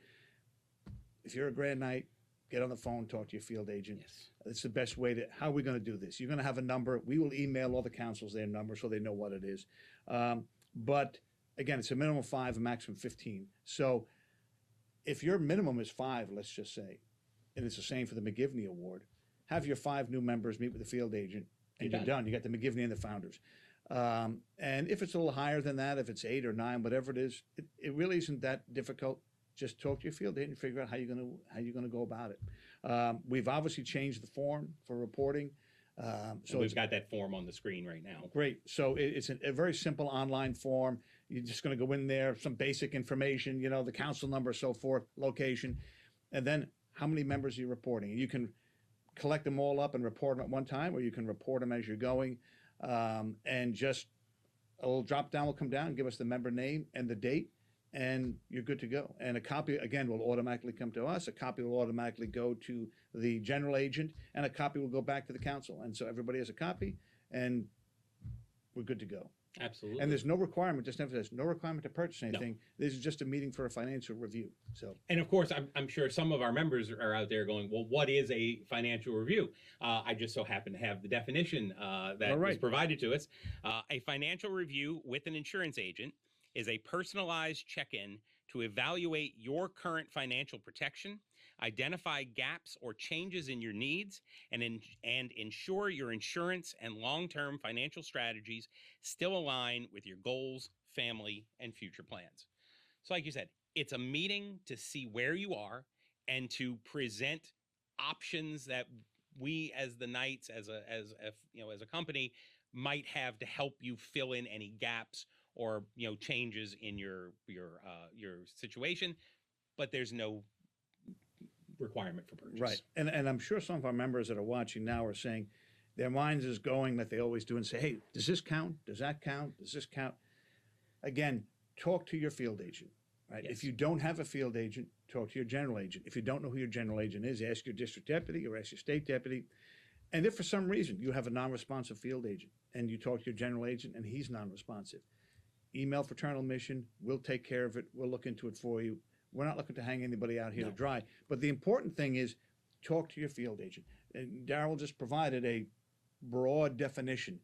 Speaker 12: if you're a Grand Knight, get on the phone, talk to your field agent.
Speaker 1: Yes.
Speaker 12: It's the best way how are we going to do this? You're going to have a number. We will email all the councils their number so they know what it is. But again, it's a minimum of 5, a maximum of 15. So if your minimum is 5, let's just say, and it's the same for the McGivney Award, have your 5 new members meet with the field agent, and you're done. You got the McGivney and the Founders. And if it's a little higher than that, if it's 8 or 9, whatever it is, it really isn't that difficult. Just talk to your field agent and figure out how you're going to go about it. We've obviously changed the form for reporting.
Speaker 1: So we've got that form on the screen right now.
Speaker 12: Great. So it's a very simple online form. You're just going to go in there, some basic information, the council number, so forth, location, and then how many members are you reporting? You can collect them all up and report them at one time, or you can report them as you're going, and just a little drop down will come down and give us the member name and the date, and you're good to go. And a copy, again, will automatically come to us. A copy will automatically go to the general agent, and a copy will go back to the council. And so everybody has a copy, and we're good to go.
Speaker 1: Absolutely.
Speaker 12: And there's no requirement, just emphasize, no requirement to purchase anything. No. This is just a meeting for a financial review. So,
Speaker 1: and of course, I'm sure some of our members are out there going, well, what is a financial review? I just so happen to have the definition that was provided to us. A financial review with an insurance agent is a personalized check-in to evaluate your current financial protection, identify gaps or changes in your needs, and ensure your insurance and long-term financial strategies still align with your goals, family, and future plans. So like you said, it's a meeting to see where you are and to present options that we as the Knights, as a company, might have to help you fill in any gaps or changes in your situation, but there's no requirement for purchase.
Speaker 12: Right. And I'm sure some of our members that are watching now are saying their minds is going that they always do and say, hey, does this count? Does that count? Does this count? Again, talk to your field agent, right?
Speaker 1: Yes.
Speaker 12: If you don't have a field agent, talk to your general agent. If you don't know who your general agent is, ask your district deputy or ask your state deputy. And if for some reason you have a non-responsive field agent and you talk to your general agent and he's non-responsive, email Fraternal Mission. We'll take care of it. We'll look into it for you. We're not looking to hang anybody out here to dry. But the important thing is talk to your field agent. And Darrell just provided a broad definition.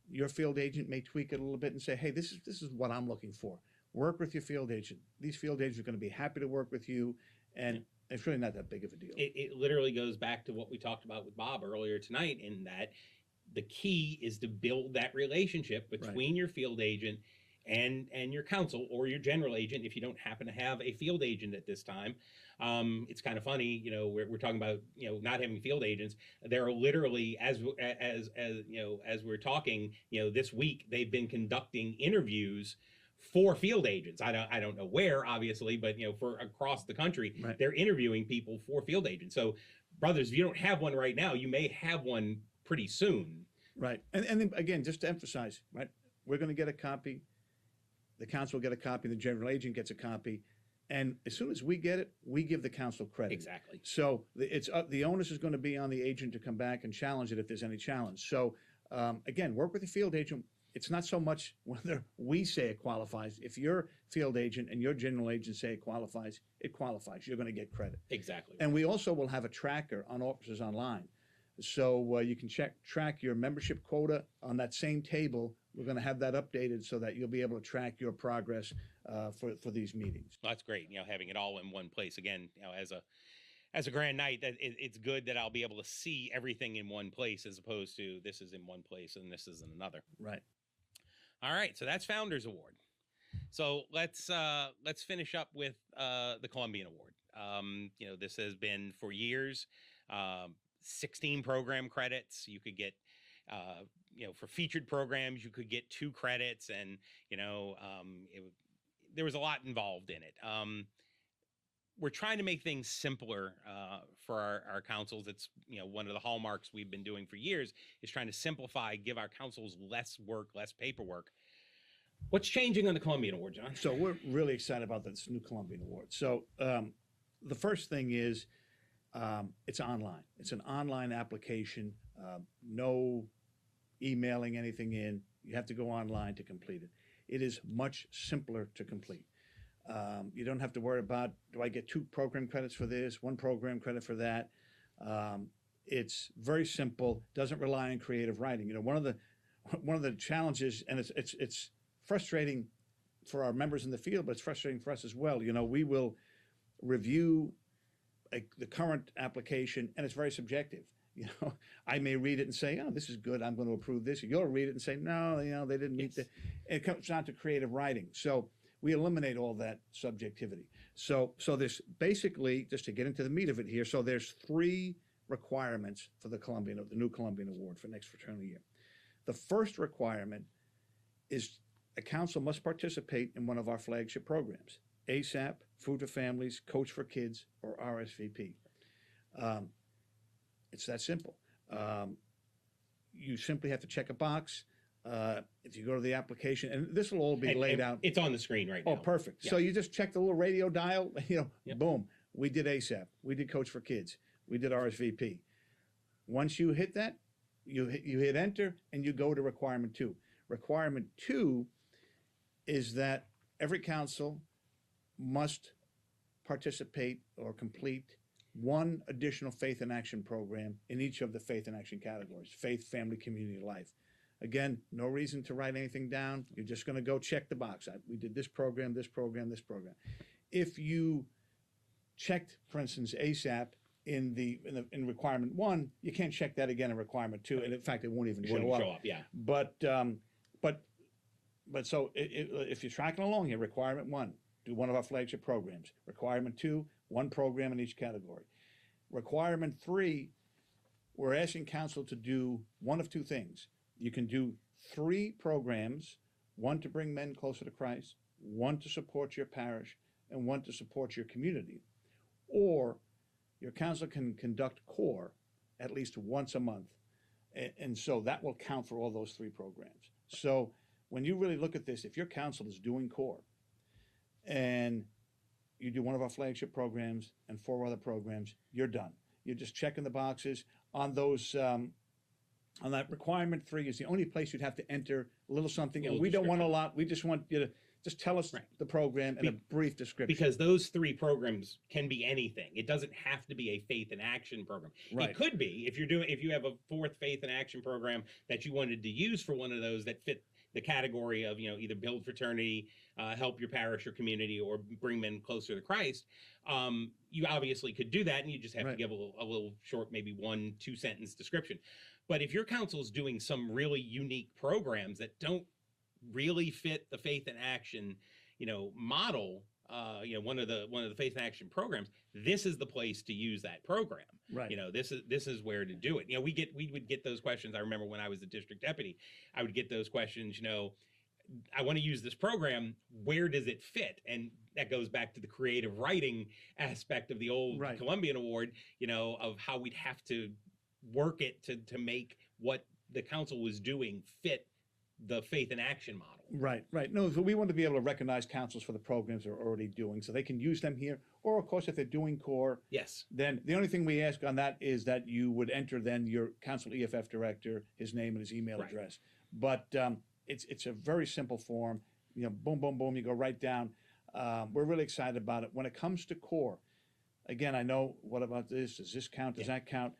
Speaker 12: Your field agent may tweak it a little bit and say, hey, this is what I'm looking for. Work with your field agent. These field agents are going to be happy to work with you. And it's really not that big of a deal.
Speaker 1: It literally goes back to what we talked about with Bob earlier tonight, in that the key is to build that relationship between your field agent and your council or your general agent, if you don't happen to have a field agent at this time. It's kind of funny, we're talking about not having field agents. There are literally, as we're talking, this week they've been conducting interviews for field agents. I don't know where, obviously, but for across the country, they're interviewing people for field agents. So, brothers, if you don't have one right now, you may have one pretty soon.
Speaker 12: Right, and then again, just to emphasize, right, we're going to get a copy. The council will get a copy. The general agent gets a copy, and as soon as we get it, we give the council credit.
Speaker 1: Exactly.
Speaker 12: So the onus is going to be on the agent to come back and challenge it if there's any challenge. So again, work with the field agent. It's not so much whether we say it qualifies. If your field agent and your general agent say it qualifies, it qualifies. You're going to get credit.
Speaker 1: Exactly.
Speaker 12: And we also will have a tracker on Officers Online. So you can track your membership quota on that same table. We're going to have that updated so that you'll be able to track your progress for these meetings.
Speaker 1: Well, that's great. Having it all in one place. Again, as a Grand Knight, that it's good that I'll be able to see everything in one place, as opposed to this is in one place and this is in another.
Speaker 12: Right.
Speaker 1: All right. So that's Founders Award. So let's finish up with the Columbian Award. This has been for years. 16 program credits. You could get, for featured programs, you could get 2 credits, and there was a lot involved in it. We're trying to make things simpler for our councils. It's one of the hallmarks we've been doing for years is trying to simplify, give our councils less work, less paperwork. What's changing on the Columbian Award, John?
Speaker 12: So we're really excited about this new Columbian Award. So the first thing is, it's online. It's an online application. No emailing anything in. You have to go online to complete it. It is much simpler to complete. You don't have to worry about, do I get 2 program credits for this, 1 program credit for that? It's very simple. Doesn't rely on creative writing. One of the challenges, and it's frustrating for our members in the field, but it's frustrating for us as well. We will review the current application, and it's very subjective. I may read it and say, oh, this is good, I'm going to approve this. You'll read it and say, no, they didn't meet it comes down to creative writing. So we eliminate all that subjectivity. So there's basically, just to get into the meat of it here, so there's 3 requirements for the new Columbian Award for next Fraternal Year. The first requirement is a council must participate in one of our flagship programs: ASAP, Food for Families, Coach for Kids, or RSVP. It's that simple. You simply have to check a box. If you go to the application, and this will all be laid out.
Speaker 1: It's on the screen right now.
Speaker 12: Oh, perfect. Yeah. So you just check the little radio dial, boom. We did ASAP. We did Coach for Kids. We did RSVP. Once you hit that, you hit enter, and you go to requirement 2. Requirement 2 is that every council must participate or complete 1 additional Faith in Action program in each of the Faith in Action categories: faith, family, community, life. Again, no reason to write anything down. You're just going to go check the box. We did this program, this program, this program. If you checked, for instance, ASAP in requirement 1, you can't check that again in requirement 2, and in fact, it won't even show up.
Speaker 1: Yeah.
Speaker 12: But so if you're tracking along here, requirement 1, do one of our flagship programs. Requirement 2, 1 program in each category. Requirement 3, we're asking council to do one of two things. You can do 3 programs, one to bring men closer to Christ, one to support your parish, and one to support your community. Or your council can conduct core at least once a month. And so that will count for all those 3 programs. So when you really look at this, if your council is doing core and you do one of our flagship programs and 4 other programs, you're done. You're just checking the boxes on those. On that requirement 3 is the only place you'd have to enter a little something, and we don't want a lot. We just want you to just tell us the program and a brief description.
Speaker 1: Because those 3 programs can be anything. It doesn't have to be a faith and action program.
Speaker 12: Right.
Speaker 1: It could be if you have a 4th faith and action program that you wanted to use for one of those that fit the category of, either build fraternity, help your parish or community, or bring men closer to Christ. You obviously could do that, and you just have to give a little short, maybe 1-2 sentence description. But if your council is doing some really unique programs that don't really fit the faith and action, model, one of the faith and action programs, this is the place to use that program.
Speaker 12: Right.
Speaker 1: This is where to do it. We would get those questions. I remember when I was the district deputy, I would get those questions. I want to use this program. Where does it fit? And that goes back to the creative writing aspect of the old Columbian Award. Of how we'd have to work it to make what the council was doing fit the faith and action model.
Speaker 12: Right. No, so we want to be able to recognize councils for the programs they're already doing, so they can use them here. Or, of course, if they're doing core,
Speaker 1: yes,
Speaker 12: then the only thing we ask on that is that you would enter then your council EFF director, his name and his email address. But it's a very simple form. Boom, boom, boom. You go right down. We're really excited about it. When it comes to core, again, I know, what about this? Does this count? Does that count?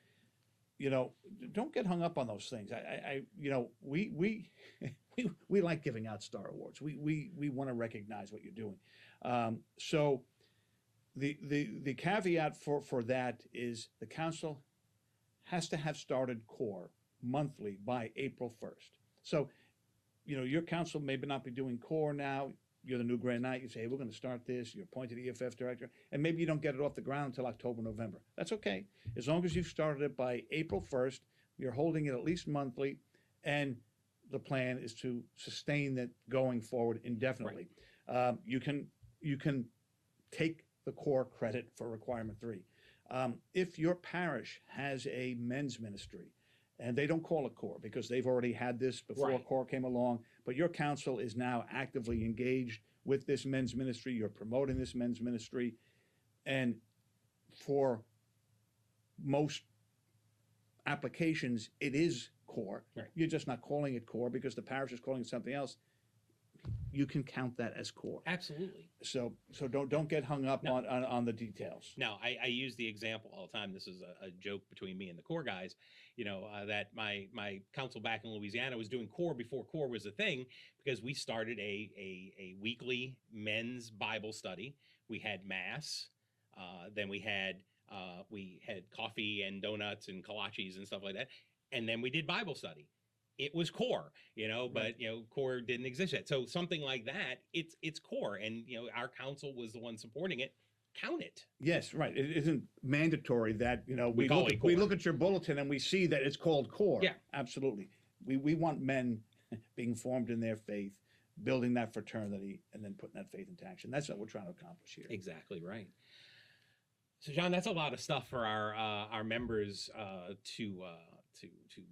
Speaker 12: Don't get hung up on those things. We like giving out star awards. We want to recognize what you're doing. So the caveat for that is the council has to have started core monthly by April 1st. So, your council may not be doing core now. You're the new Grand Knight. You say, hey, we're going to start this. You're appointed EFF director. And maybe you don't get it off the ground until October, November. That's okay. As long as you've started it by April 1st, you're holding it at least monthly. And the plan is to sustain that going forward indefinitely. You can take the core credit for requirement 3. If your parish has a men's ministry, and they don't call it core because they've already had this before core came along, but your council is now actively engaged with this men's ministry. You're promoting this men's ministry. And for most applications, it is core. You're just not calling it core because the parish is calling it something else. You can count that as core.
Speaker 1: Absolutely.
Speaker 12: So don't get hung up on the details.
Speaker 1: No, I use the example all the time. This is a joke between me and the core guys. That my council back in Louisiana was doing core before core was a thing, because we started a weekly men's Bible study. We had mass, then we had coffee and donuts and kolaches and stuff like that, and then we did Bible study. It was core, but core didn't exist yet. So something like that, it's core, and our council was the one supporting it. Count it.
Speaker 12: Yes, right. It isn't mandatory that we look at your bulletin and we see that it's called core.
Speaker 1: Yeah,
Speaker 12: absolutely. We want men being formed in their faith, building that fraternity, and then putting that faith into action. That's what we're trying to accomplish here.
Speaker 1: Exactly right. So, John, that's a lot of stuff for our members to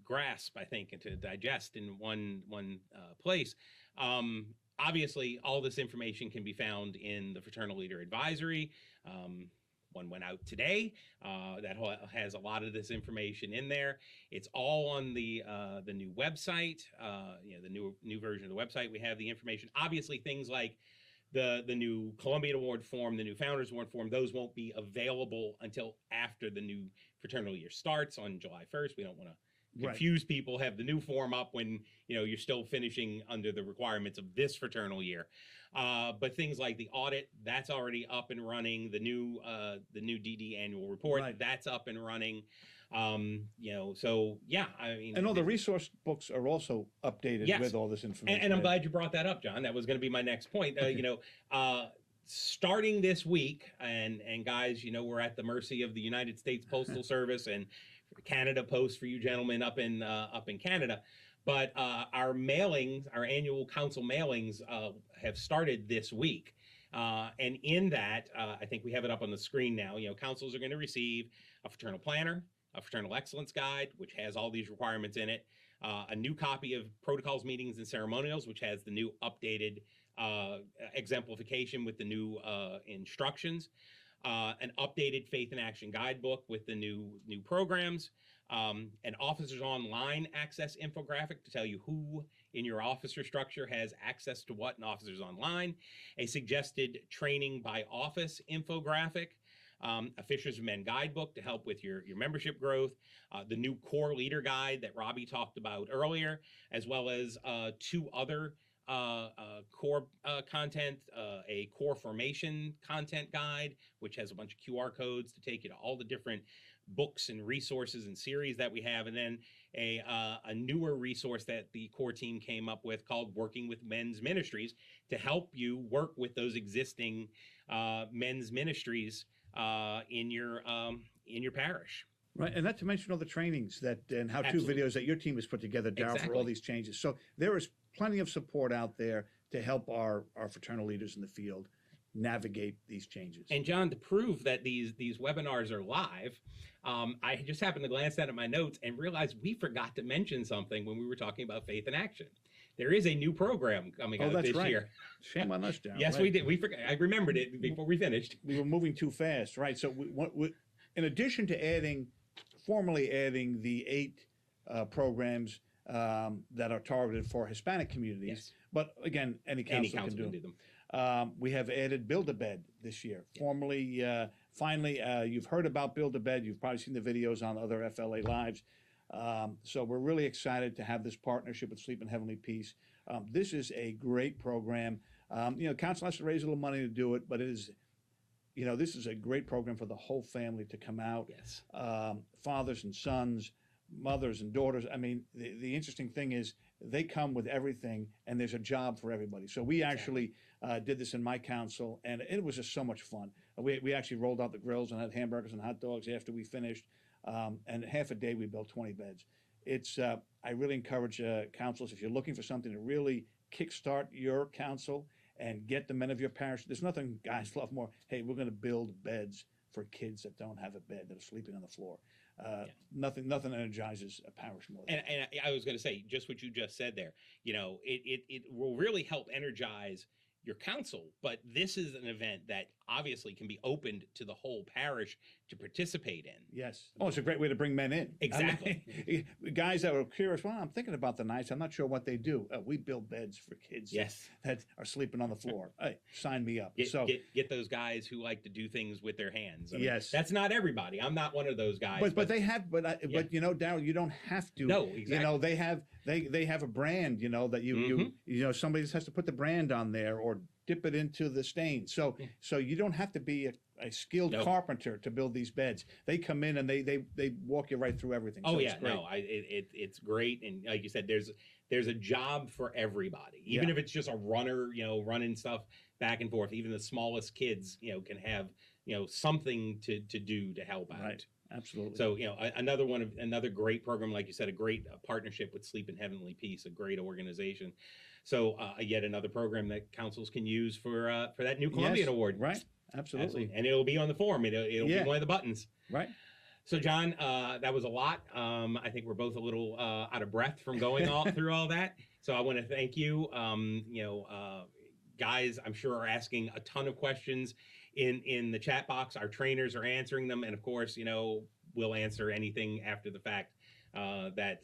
Speaker 1: grasp, I think, and to digest in one place. Obviously, all this information can be found in the Fraternal Leader Advisory. One went out today that has a lot of this information in there. It's all on the new website, the new version of the website. We have the information. Obviously, things like the new Columbian Award form, the new Founders Award form, those won't be available until after the new Fraternal Year starts on July 1st. We don't want to confuse people, have the new form up when you're still finishing under the requirements of this Fraternal Year. But things like the audit, that's already up and running. The new DD annual report, that's up and running. So yeah, I mean,
Speaker 12: and all the resource books are also updated with all this information.
Speaker 1: And I'm glad you brought that up, John. That was going to be my next point. Starting this week, and guys, we're at the mercy of the United States Postal Service, and Canada post for you gentlemen up in Canada. But our mailings, our annual council mailings, have started this week. And in that, I think we have it up on the screen now. Councils are going to receive a fraternal planner, a fraternal excellence guide, which has all these requirements in it, a new copy of protocols, meetings, and ceremonials, which has the new updated exemplification with the new instructions, an updated faith and action guidebook with the new programs, an officers online access infographic to tell you who in your officer structure has access to what in officers online, a suggested training by office infographic, a Fishermen guidebook to help with your membership growth, the new core leader guide that Robbie talked about earlier, as well as two other core content, a core formation content guide, which has a bunch of QR codes to take you to all the different books and resources and series that we have, and then a newer resource that the core team came up with called Working with Men's Ministries to help you work with those existing men's ministries in your parish.
Speaker 12: Right, and not to mention all the trainings and how-to
Speaker 1: Absolutely.
Speaker 12: videos that your team has put together, Darryl, for
Speaker 1: Exactly.
Speaker 12: all these changes. So there is plenty of support out there to help our fraternal leaders in the field navigate these changes.
Speaker 1: And John, to prove that these webinars are live, I just happened to glance down at my notes and realized we forgot to mention something when we were talking about Faith in Action. There is a new program coming out this year.
Speaker 12: Shame on us, Darryl.
Speaker 1: Yes,
Speaker 12: right?
Speaker 1: we did. We forgot. I remembered it before we finished.
Speaker 12: We were moving too fast, right? So in addition to formally adding the 8 programs that are targeted for Hispanic communities,
Speaker 1: Yes.
Speaker 12: but again, any council can do them. We have added Build-A-Bed this year. Formally, finally, you've heard about Build-A-Bed. You've probably seen the videos on other FLA Lives. So we're really excited to have this partnership with Sleep in Heavenly Peace. This is a great program. Council has to raise a little money to do it, but it is, this is a great program for the whole family to come out.
Speaker 1: Yes.
Speaker 12: Fathers and sons, mothers and daughters. I mean, the interesting thing is they come with everything, and there's a job for everybody. So we actually did this in my council, and it was just so much fun. We actually rolled out the grills and had hamburgers and hot dogs after we finished. And in half a day, we built 20 beds. I really encourage councils, if you're looking for something to really kickstart your council and get the men of your parish. There's nothing guys love more. Hey, we're going to build beds for kids that don't have a bed, that are sleeping on the floor. Nothing energizes a parish more.
Speaker 1: And I was going to say just what you just said there. It will really help energize your council, but this is an event that obviously can be opened to the whole parish to participate in.
Speaker 12: Yes. Oh, it's a great way to bring men in.
Speaker 1: Exactly.
Speaker 12: I mean, guys that were curious, well, I'm thinking about the nights. I'm not sure what they do. We build beds for kids
Speaker 1: Yes.
Speaker 12: that are sleeping on the floor. Hey, sign me up.
Speaker 1: Get those guys who like to do things with their hands. I mean,
Speaker 12: yes.
Speaker 1: That's not everybody. I'm not one of those guys.
Speaker 12: But they have, but Darryl, you don't have to.
Speaker 1: No, exactly.
Speaker 12: They have a brand, that you somebody just has to put the brand on there or dip it into the stain. So you don't have to be a skilled carpenter to build these beds. They come in and they walk you right through everything.
Speaker 1: Oh
Speaker 12: so
Speaker 1: yeah,
Speaker 12: it's great.
Speaker 1: it's great, and like you said, there's a job for everybody. Even if it's just a runner, running stuff back and forth. Even the smallest kids, can have something to do to help out.
Speaker 12: Right. Absolutely.
Speaker 1: So another great program, like you said, a great partnership with Sleep in Heavenly Peace, a great organization. So yet another program that councils can use for that new Columbian Award.
Speaker 12: Right. Absolutely.
Speaker 1: And it'll be on the form. It'll be one of the buttons.
Speaker 12: Right.
Speaker 1: So John, that was a lot. I think we're both a little out of breath from going through all that. So I want to thank you. Guys, I'm sure are asking a ton of questions in the chat box. Our trainers are answering them, and of course, we'll answer anything after the fact that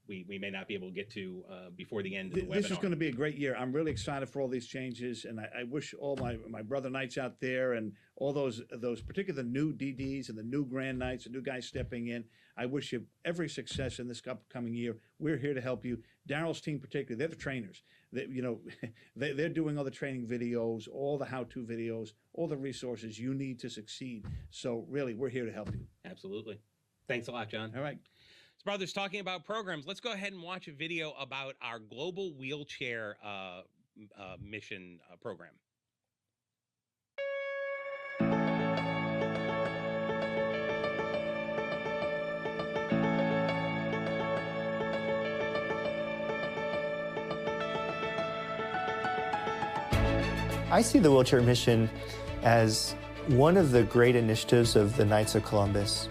Speaker 1: we may not be able to get to before the end of the webinar.
Speaker 12: This is going to be a great year. I'm really excited for all these changes, and I wish all my brother knights out there and all those particularly the new DDs and the new grand knights, the new guys stepping in, I wish you every success in this upcoming year. We're here to help you. Darryl's team particularly, they're the trainers. They're doing all the training videos, all the how-to videos, all the resources you need to succeed. So really, we're here to help you.
Speaker 1: Absolutely. Thanks a lot, John.
Speaker 12: All right.
Speaker 1: Brothers, talking about programs, let's go ahead and watch a video about our global wheelchair mission program.
Speaker 13: I see the wheelchair mission as one of the great initiatives of the Knights of Columbus.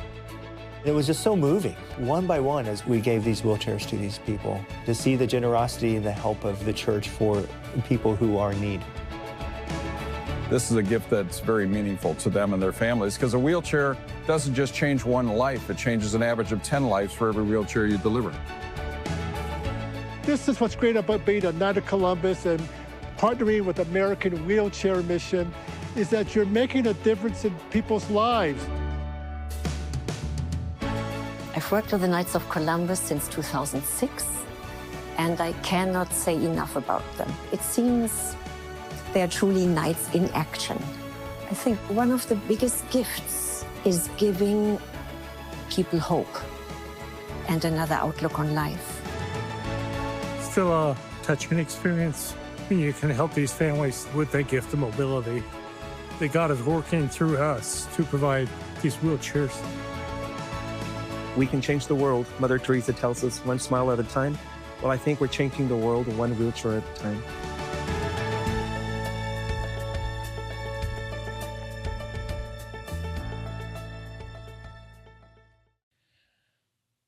Speaker 13: It was just so moving, one by one, as we gave these wheelchairs to these people, to see the generosity and the help of the church for people who are in need.
Speaker 14: This is a gift that's very meaningful to them and their families, because a wheelchair doesn't just change one life, it changes an average of 10 lives for every wheelchair you deliver.
Speaker 15: This is what's great about being a Knight of Columbus and partnering with American Wheelchair Mission, is that you're making a difference in people's lives.
Speaker 16: I've worked with the Knights of Columbus since 2006, and I cannot say enough about them. It seems they're truly knights in action. I think one of the biggest gifts is giving people hope and another outlook on life.
Speaker 17: Still a touching experience. You can help these families with their gift of mobility. That God is working through us to provide these wheelchairs.
Speaker 13: We can change the world. Mother Teresa tells us, one smile at a time. Well, I think we're changing the world one wheelchair at a time.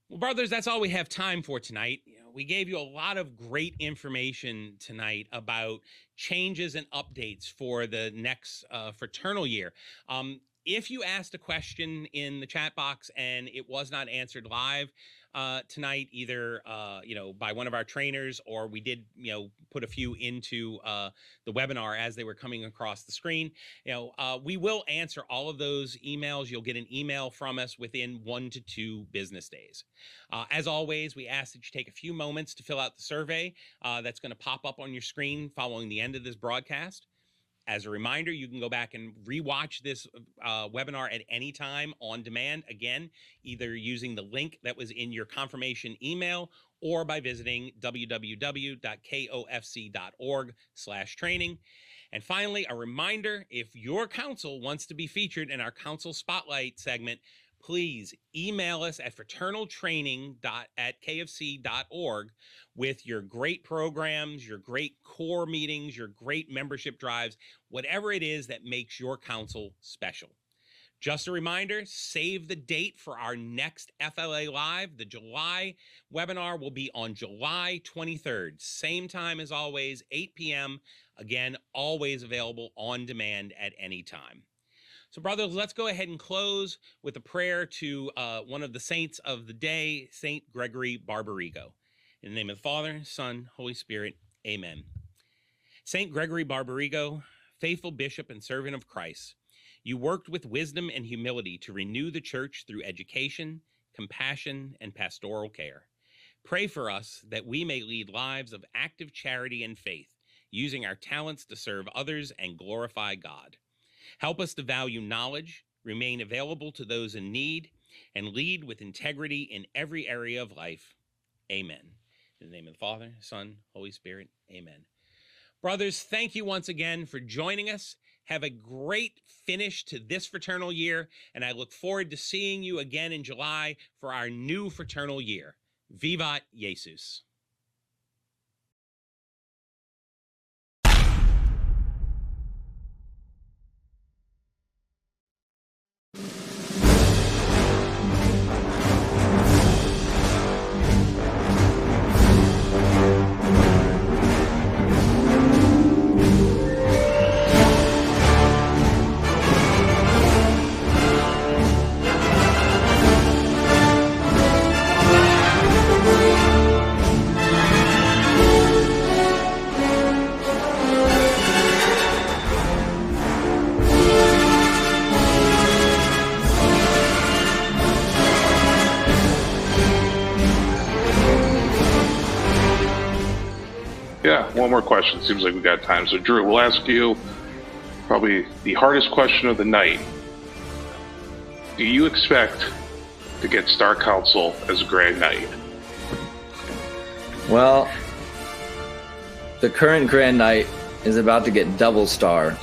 Speaker 1: Well, brothers, that's all we have time for tonight. We gave you a lot of great information tonight about changes and updates for the next fraternal year. If you asked a question in the chat box and it was not answered live tonight, either by one of our trainers, or we did put a few into the webinar as they were coming across the screen, we will answer all of those emails. You'll get an email from us within 1 to 2 business days. As always, we ask that you take a few moments to fill out the survey that's going to pop up on your screen following the end of this broadcast. As a reminder, you can go back and rewatch this webinar at any time on demand, again, either using the link that was in your confirmation email or by visiting www.kofc.org/training. And finally, a reminder, if your council wants to be featured in our Council Spotlight segment, please email us at fraternaltraining@kfc.org with your great programs, your great core meetings, your great membership drives, whatever it is that makes your council special. Just a reminder, save the date for our next FLA Live. The July webinar will be on July 23rd. Same time as always, 8 p.m. Again, always available on demand at any time. So, brothers, let's go ahead and close with a prayer to one of the saints of the day, St. Gregory Barbarigo. In the name of the Father, Son, Holy Spirit, amen. St. Gregory Barbarigo, faithful bishop and servant of Christ, you worked with wisdom and humility to renew the church through education, compassion, and pastoral care. Pray for us that we may lead lives of active charity and faith, using our talents to serve others and glorify God. Help us to value knowledge, remain available to those in need, and lead with integrity in every area of life. Amen. In the name of the Father, Son, Holy Spirit, amen. Brothers, thank you once again for joining us. Have a great finish to this fraternal year, and I look forward to seeing you again in July for our new fraternal year. Vivat Jesus.
Speaker 18: Yeah, one more question. Seems like we got time. So, Drew, we'll ask you probably the hardest question of the night. Do you expect to get Star Council as a Grand Knight?
Speaker 19: Well, the current Grand Knight is about to get double star,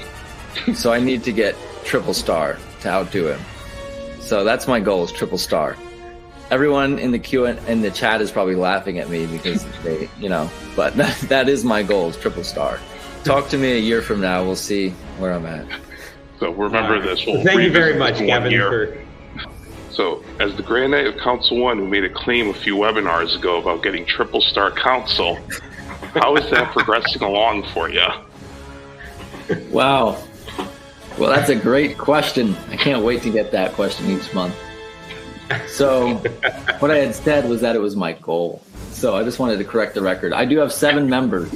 Speaker 19: so I need to get triple star to outdo him. So that's my goal, is triple star. Everyone in the chat is probably laughing at me because they, but that is my goal, is triple star. Talk to me a year from now. We'll see where I'm at.
Speaker 18: So remember this. We'll
Speaker 1: Thank you very
Speaker 18: revisit
Speaker 1: much,
Speaker 18: this in 1
Speaker 1: Kevin,
Speaker 18: year. So, as the Grand Knight of Council 1 who made a claim a few webinars ago about getting triple star council, how is that progressing along for you?
Speaker 19: Wow. Well, that's a great question. I can't wait to get that question each month. So, what I had said was that it was my goal. So, I just wanted to correct the record. I do have 7 members.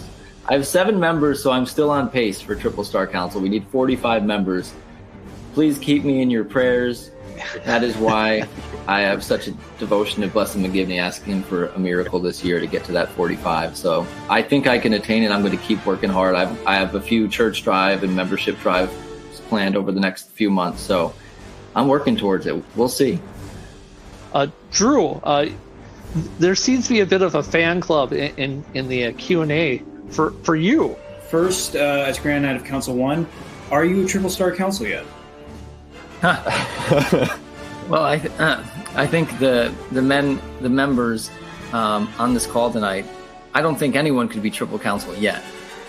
Speaker 19: I have 7 members, so I'm still on pace for triple star council. We need 45 members. Please keep me in your prayers. That is why I have such a devotion to Blessed McGivney, asking for a miracle this year to get to that 45. So I think I can attain it. I'm going to keep working hard. I have a few church drive and membership drive planned over the next few months. So I'm working towards it. We'll see.
Speaker 20: Drew, there seems to be a bit of a fan club in the Q&A for you.
Speaker 21: First, as Grand Knight of Council 1, are you a triple star council yet?
Speaker 19: Well, I think the members on this call tonight, I don't think anyone could be triple council yet.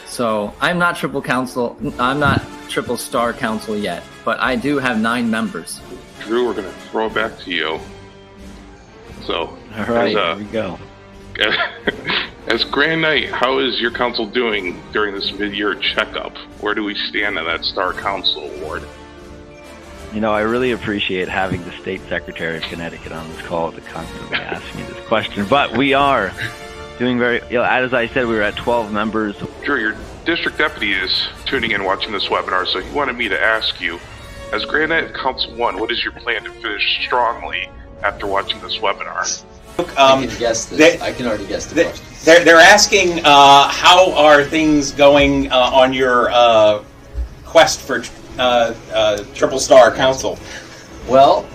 Speaker 19: So I'm not triple star council yet, but I do have 9 members.
Speaker 18: Drew, we're going to throw it back to you. So,
Speaker 19: all right, here we go.
Speaker 18: As Grand Knight, how is your council doing during this mid-year checkup? Where do we stand on that Star Council Award?
Speaker 22: You know, I really appreciate having the State Secretary of Connecticut on this call to constantly ask me this question. But we are doing very, as I said, we were at 12 members.
Speaker 18: Drew, your district deputy is tuning in watching this webinar, so he wanted me to ask you, as Grand Knight of Council 1, what is your plan to finish strongly after watching this webinar?
Speaker 23: I can guess this. I can already guess the question.
Speaker 1: They're asking how are things going on your quest for triple star council?
Speaker 23: Well,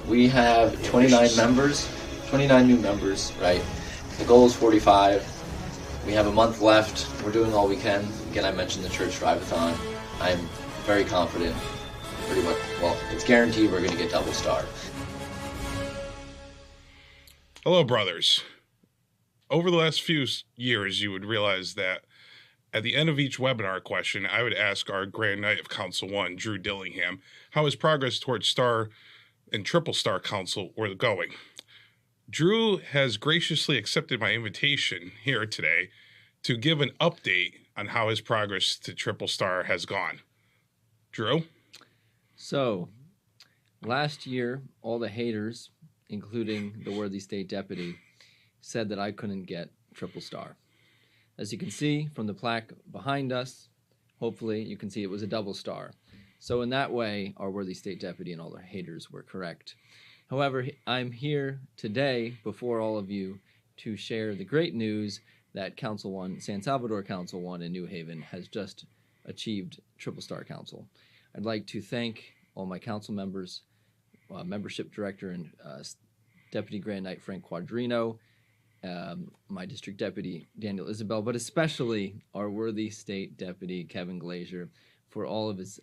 Speaker 23: we have 29 members, 29 new members, right? The goal is 45. We have a month left. We're doing all we can. Again, I mentioned the church drive-a-thon. I'm very confident. Pretty much, well, it's guaranteed we're going to get double star.
Speaker 18: Hello, brothers. Over the last few years, you would realize that at the end of each webinar question, I would ask our Grand Knight of Council 1, Drew Dillingham, how his progress towards Star and Triple Star Council were going. Drew has graciously accepted my invitation here today to give an update on how his progress to Triple Star has gone. Drew?
Speaker 9: So, last year, all the haters, including the worthy state deputy, said that I couldn't get triple star. As you can see from the plaque behind us, hopefully you can see it was a double star. So in that way, our worthy state deputy and all the haters were correct. However, I'm here today before all of you to share the great news that Council 1, San Salvador Council 1 in New Haven has just achieved triple star council. I'd like to thank all my council members, membership director and Deputy Grand Knight Frank Quadrino, my district deputy Daniel Isabel, but especially our worthy state deputy Kevin Glazier for all of his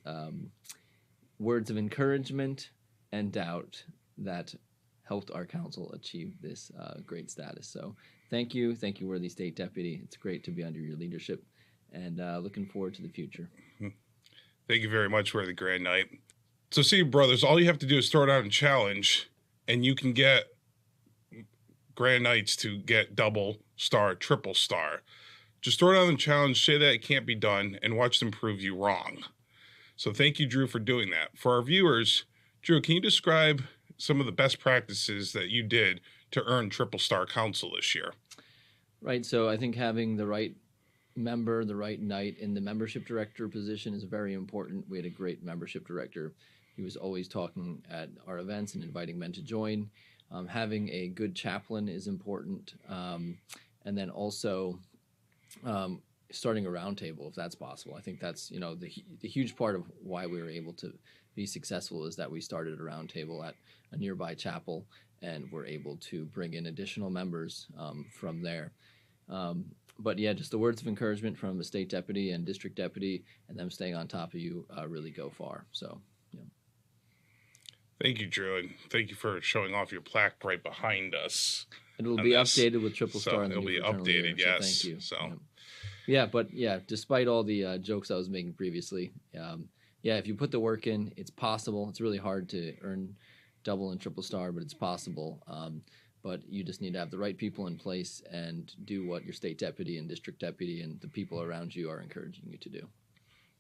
Speaker 9: words of encouragement and doubt that helped our council achieve this great status. So thank you, worthy state deputy. It's great to be under your leadership, and looking forward to the future.
Speaker 18: Thank you very much, worthy Grand Knight. So see, brothers, all you have to do is throw down a challenge, and you can get Grand Knights to get double star, triple star. Just throw down the challenge, say that it can't be done, and watch them prove you wrong. So thank you, Drew, for doing that. For our viewers, Drew, can you describe some of the best practices that you did to earn triple star council this year?
Speaker 9: Right, so I think having the right member, the right knight in the membership director position is very important. We had a great membership director. He was always talking at our events and inviting men to join. Having a good chaplain is important. And then also starting a roundtable, if that's possible. I think that's, the huge part of why we were able to be successful is that we started a roundtable at a nearby chapel and were able to bring in additional members from there. But yeah, just the words of encouragement from the state deputy and district deputy and them staying on top of you really go far. So, yeah.
Speaker 18: Thank you, Drew, and thank you for showing off your plaque right behind us.
Speaker 9: It will be updated with triple star.
Speaker 18: So it'll be updated,
Speaker 9: year,
Speaker 18: yes.
Speaker 9: So thank you.
Speaker 18: So,
Speaker 2: Yeah, but yeah, despite all the jokes I was making previously, yeah, if you put the work in, it's possible. It's really hard to earn double and triple star, but it's possible. But you just need to have the right people in place and do what your state deputy and district deputy and the people around you are encouraging you to do.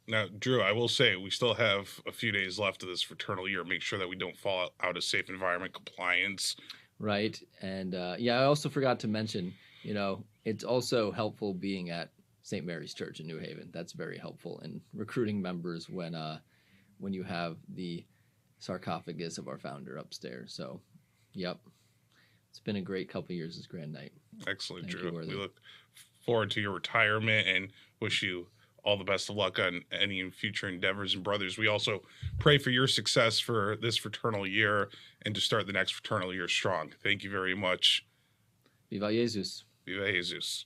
Speaker 18: Now, Drew, I will say we still have a few days left of this fraternal year. Make sure that we don't fall out of safe environment compliance.
Speaker 2: Right. And yeah, I also forgot to mention, you know, it's also helpful being at St. Mary's Church in New Haven. That's very helpful in recruiting members when you have the sarcophagus of our founder upstairs. So, yep. It's been a great couple years this Grand Night.
Speaker 18: Excellent,
Speaker 2: Thank
Speaker 18: Drew.
Speaker 2: you,
Speaker 18: We look forward to your retirement and wish you all the best of luck on any future endeavors. And brothers, we also pray for your success for this fraternal year and to start the next fraternal year strong. Thank you very much.
Speaker 2: Viva Jesus.
Speaker 18: Viva Jesus.